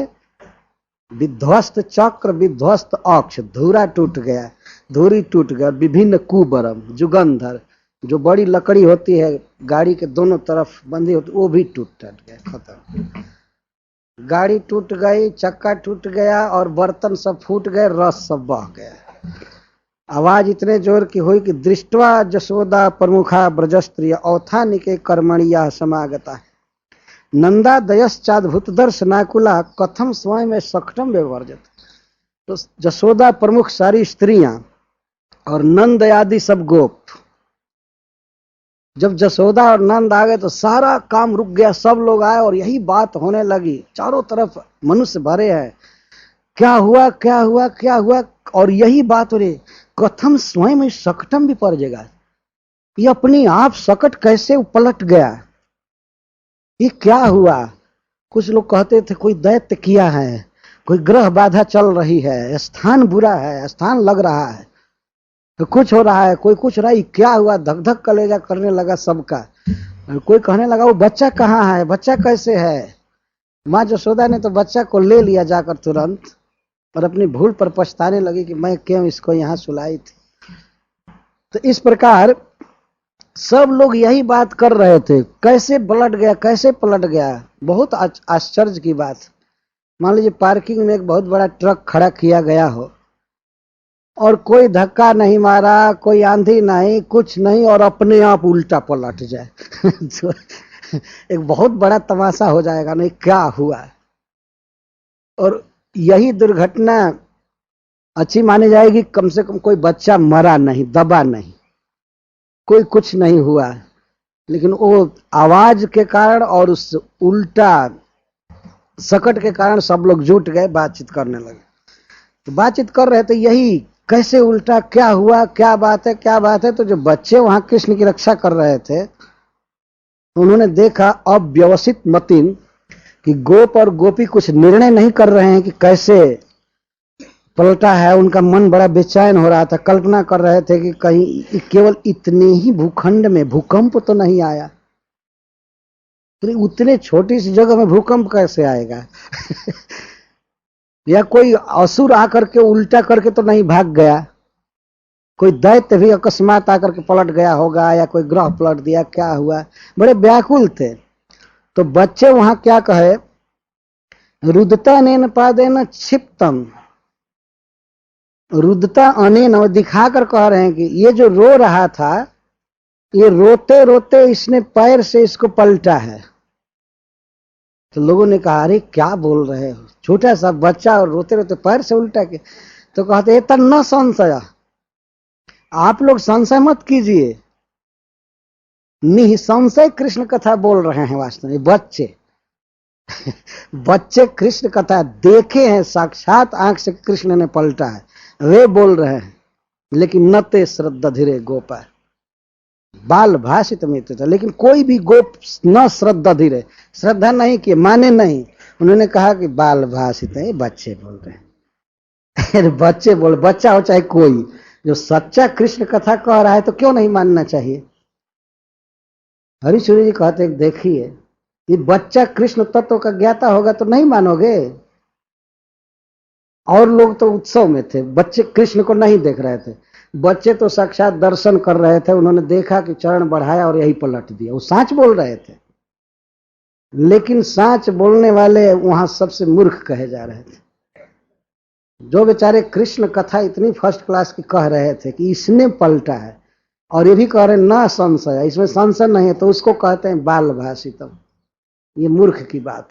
विध्वस्त चक्र, विध्वस्त अक्ष, धुरा टूट गया, धुरी टूट गया। विभिन्न कुबरम, जुगंधर, जो बड़ी लकड़ी होती है गाड़ी के दोनों तरफ बंधी होती, वो भी टूट गया, खत्म। गाड़ी टूट गई, चक्का टूट गया और बर्तन सब फूट गए, रस सब बह गया। आवाज इतने जोर की हुई कि दृष्टवा जशोदा प्रमुखा ब्रजस्त्रिय औथानिके कर्मणिया समागता नंदा दयश्चाद्भुत दर्शनाकुला कथम स्वयं में सकटम व्यवर्जत। तो जशोदा प्रमुख सारी स्त्रियां और नंद आदि सब गोप, जब जशोदा और नंद आ गए तो सारा काम रुक गया। सब लोग आए और यही बात होने लगी। चारों तरफ मनुष्य भरे हैं, क्या हुआ, क्या हुआ, क्या हुआ, और यही बात हो रही। कथम स्वयं में सकटम भी पड़ जाएगा, ये अपनी आप सकट कैसे पलट गया, ये क्या हुआ। कुछ लोग कहते थे कोई दैत्य किया है, कोई ग्रह बाधा चल रही है, स्थान बुरा है, स्थान लग रहा है, तो कुछ हो रहा है, कोई कुछ रहा है, क्या हुआ। धक धक कलेजा करने लगा सबका। कोई कहने लगा वो बच्चा कहाँ है, बच्चा कैसे है। माँ जशोदा ने तो बच्चा को ले लिया जाकर तुरंत, और अपनी भूल पर पछताने लगी कि मैं क्यों इसको यहाँ सुलाई थी। तो इस प्रकार सब लोग यही बात कर रहे थे, कैसे पलट गया, कैसे पलट गया। बहुत आश्चर्य की बात। मान लीजिए पार्किंग में एक बहुत बड़ा ट्रक खड़ा किया गया हो और कोई धक्का नहीं मारा, कोई आंधी नहीं, कुछ नहीं, और अपने आप उल्टा पलट जाए। तो एक बहुत बड़ा तमाशा हो जाएगा, नहीं क्या हुआ। और यही दुर्घटना अच्छी मानी जाएगी, कम से कम कोई बच्चा मरा नहीं, दबा नहीं, कोई कुछ नहीं हुआ। लेकिन वो आवाज के कारण और उस उल्टा सकट के कारण सब लोग जुट गए, बातचीत करने लगे। तो बातचीत कर रहे थे यही, कैसे उल्टा, क्या हुआ, क्या बात है, क्या बात है। तो जो बच्चे वहां कृष्ण की रक्षा कर रहे थे उन्होंने देखा अव्यवस्थित मतिन कि गोप और गोपी कुछ निर्णय नहीं कर रहे हैं कि कैसे पलटा है। उनका मन बड़ा बेचैन हो रहा था, कल्पना कर रहे थे कि कहीं केवल इतने ही भूखंड में भूकंप तो नहीं आया। तो उतने छोटी सी जगह में भूकंप कैसे आएगा? या कोई असुर आकर के उल्टा करके तो नहीं भाग गया? कोई दैत्य भी अकस्मात आकर के पलट गया होगा, या कोई ग्रह पलट दिया, क्या हुआ? बड़े व्याकुल थे। तो बच्चे वहां क्या कहे, रुदता नेन पादेन क्षिप्तम, रुदता अनेन, दिखाकर कह रहे हैं कि ये जो रो रहा था, ये रोते रोते इसने पैर से इसको पलटा है। तो लोगों ने कहा, अरे क्या बोल रहे हो, छोटा सा बच्चा और रोते रोते पैर से उल्टा के? तो कहते न संशय, आप लोग संशय मत कीजिए, निसंशय कृष्ण कथा बोल रहे हैं। वास्तव में बच्चे बच्चे कृष्ण कथा देखे हैं, साक्षात आंख से कृष्ण ने पलटा है, वे बोल रहे हैं। लेकिन न ते श्रद्धा धीरे गोपा, बाल भाषित मित्र था, लेकिन कोई भी गोप न श्रद्धा धीरे, श्रद्धा नहीं किए, माने नहीं। उन्होंने कहा कि बाल भाषित है, बच्चे बोल रहे हैं। बच्चे बोल, बच्चा हो चाहे कोई, जो सच्चा कृष्ण कथा कह रहा है तो क्यों नहीं मानना चाहिए? हरीश्वरी जी कहते देखिए, ये बच्चा कृष्ण तत्व का ज्ञाता होगा तो नहीं मानोगे। और लोग तो उत्सव में थे, बच्चे कृष्ण को नहीं देख रहे थे, बच्चे तो साक्षात दर्शन कर रहे थे। उन्होंने देखा कि चरण बढ़ाया और यही पलट दिया। वो साच बोल रहे थे, लेकिन साच बोलने वाले वहां सबसे मूर्ख कहे जा रहे थे। जो बेचारे कृष्ण कथा इतनी फर्स्ट क्लास की कह रहे थे कि इसने पलटा है, और ये भी कह रहे ना संशय, इसमें संशय नहीं है, तो उसको कहते हैं बाल भाषितम। ये मूर्ख की बात।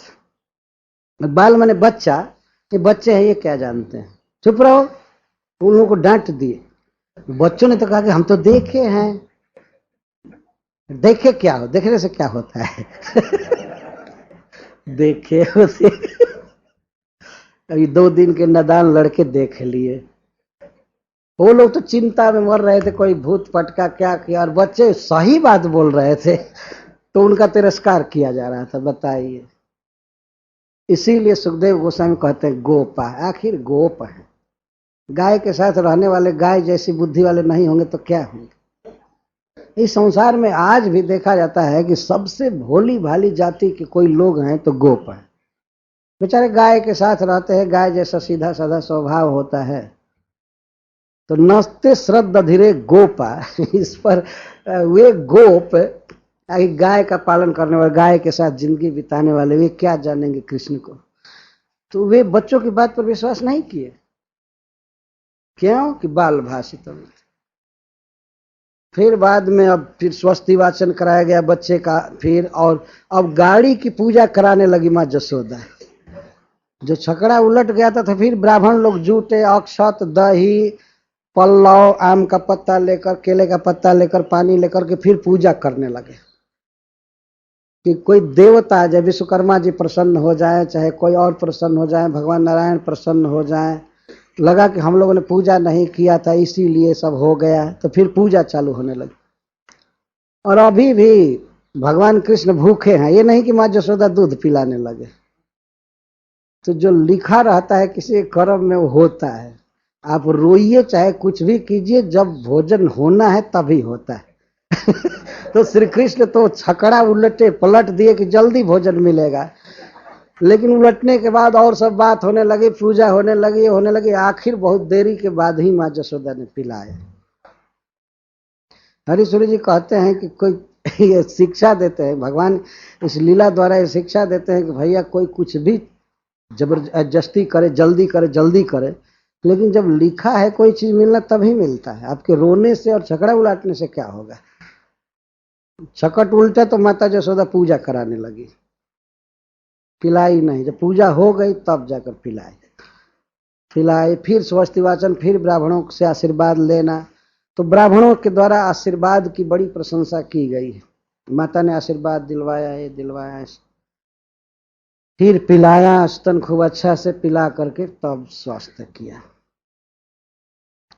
बाल माने बच्चा, ये बच्चे हैं, ये क्या जानते हैं, चुप रहो। उन लोगों को डांट दिए। बच्चों ने तो कहा कि हम तो देखे हैं। देखे क्या हो, देखने से क्या होता है? देखे उसे अभी 2 दिन के नादान लड़के देख लिए। वो लोग तो चिंता में मर रहे थे, कोई भूत पटका क्या किया, और बच्चे सही बात बोल रहे थे तो उनका तिरस्कार किया जा रहा था। बताइए। इसीलिए सुखदेव गोस्वामी कहते हैं गोपा, आखिर गोप है। गाय के साथ रहने वाले गाय जैसी बुद्धि वाले नहीं होंगे तो क्या होंगे? इस संसार में आज भी देखा जाता है कि सबसे भोली भाली जाति के कोई लोग हैं तो गोप है। बेचारे गाय के साथ रहते हैं, गाय जैसा सीधा साधा स्वभाव होता है। तो नस्ते श्रद्धा धीरे गोपा, इस पर वे गोप गाय का पालन करने वाले, गाय के साथ जिंदगी बिताने वाले, वे क्या जानेंगे कृष्ण को? तो वे बच्चों की बात पर विश्वास नहीं किए। क्यों? कि बाल भाषित। फिर बाद में अब फिर स्वस्ति वाचन कराया गया बच्चे का, फिर और अब गाड़ी की पूजा कराने लगी माँ जसोदा। जो छकड़ा उलट गया था, तो फिर ब्राह्मण लोग जुटे, अक्षत, दही, पल्लव, आम का पत्ता लेकर, केले का पत्ता लेकर, पानी लेकर के फिर पूजा करने लगे कि कोई देवता आ जाए, विश्वकर्मा जी प्रसन्न हो जाए, चाहे कोई और प्रसन्न हो जाए, भगवान नारायण प्रसन्न हो जाए। लगा कि हम लोगों ने पूजा नहीं किया था इसीलिए सब हो गया, तो फिर पूजा चालू होने लगी। और अभी भी भगवान कृष्ण भूखे हैं, ये नहीं कि माँ जसोदा दूध पिलाने लगे। तो जो लिखा रहता है किसी कर्म में वो होता है। आप रोइए चाहे कुछ भी कीजिए, जब भोजन होना है तभी होता है। तो श्री कृष्ण तो छकड़ा उलटे पलट दिए कि जल्दी भोजन मिलेगा, लेकिन उलटने के बाद और सब बात होने लगी, पूजा होने लगी, आखिर बहुत देरी के बाद ही माँ जसोदा ने पिलाया। हरीश्वरी जी कहते हैं कि कोई ये शिक्षा देते हैं, भगवान इस लीला द्वारा ये शिक्षा देते हैं कि भैया कोई कुछ भी जबरदस्ती करे, जल्दी करे, लेकिन जब लिखा है कोई चीज मिलना तभी मिलता है। आपके रोने से और छकड़ा उलाटने से क्या होगा? छकट उल्टे तो माता जसोदा पूजा कराने लगी, पिलाई नहीं। जब पूजा हो गई तब जाकर पिलाई। फिर स्वस्ति वाचन, फिर ब्राह्मणों से आशीर्वाद लेना। तो ब्राह्मणों के द्वारा आशीर्वाद की बड़ी प्रशंसा की गई है। माता ने आशीर्वाद दिलवाया, फिर पिलाया, स्तन खूब अच्छा से पिला करके तब स्वस्थ किया।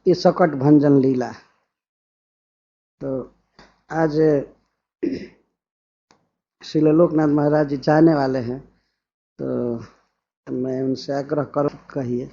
ये सकट भंजन लीला। तो आज श्रील लोकनाथ महाराज जी चाहने वाले हैं, तो मैं उनसे आग्रह कर कहिए।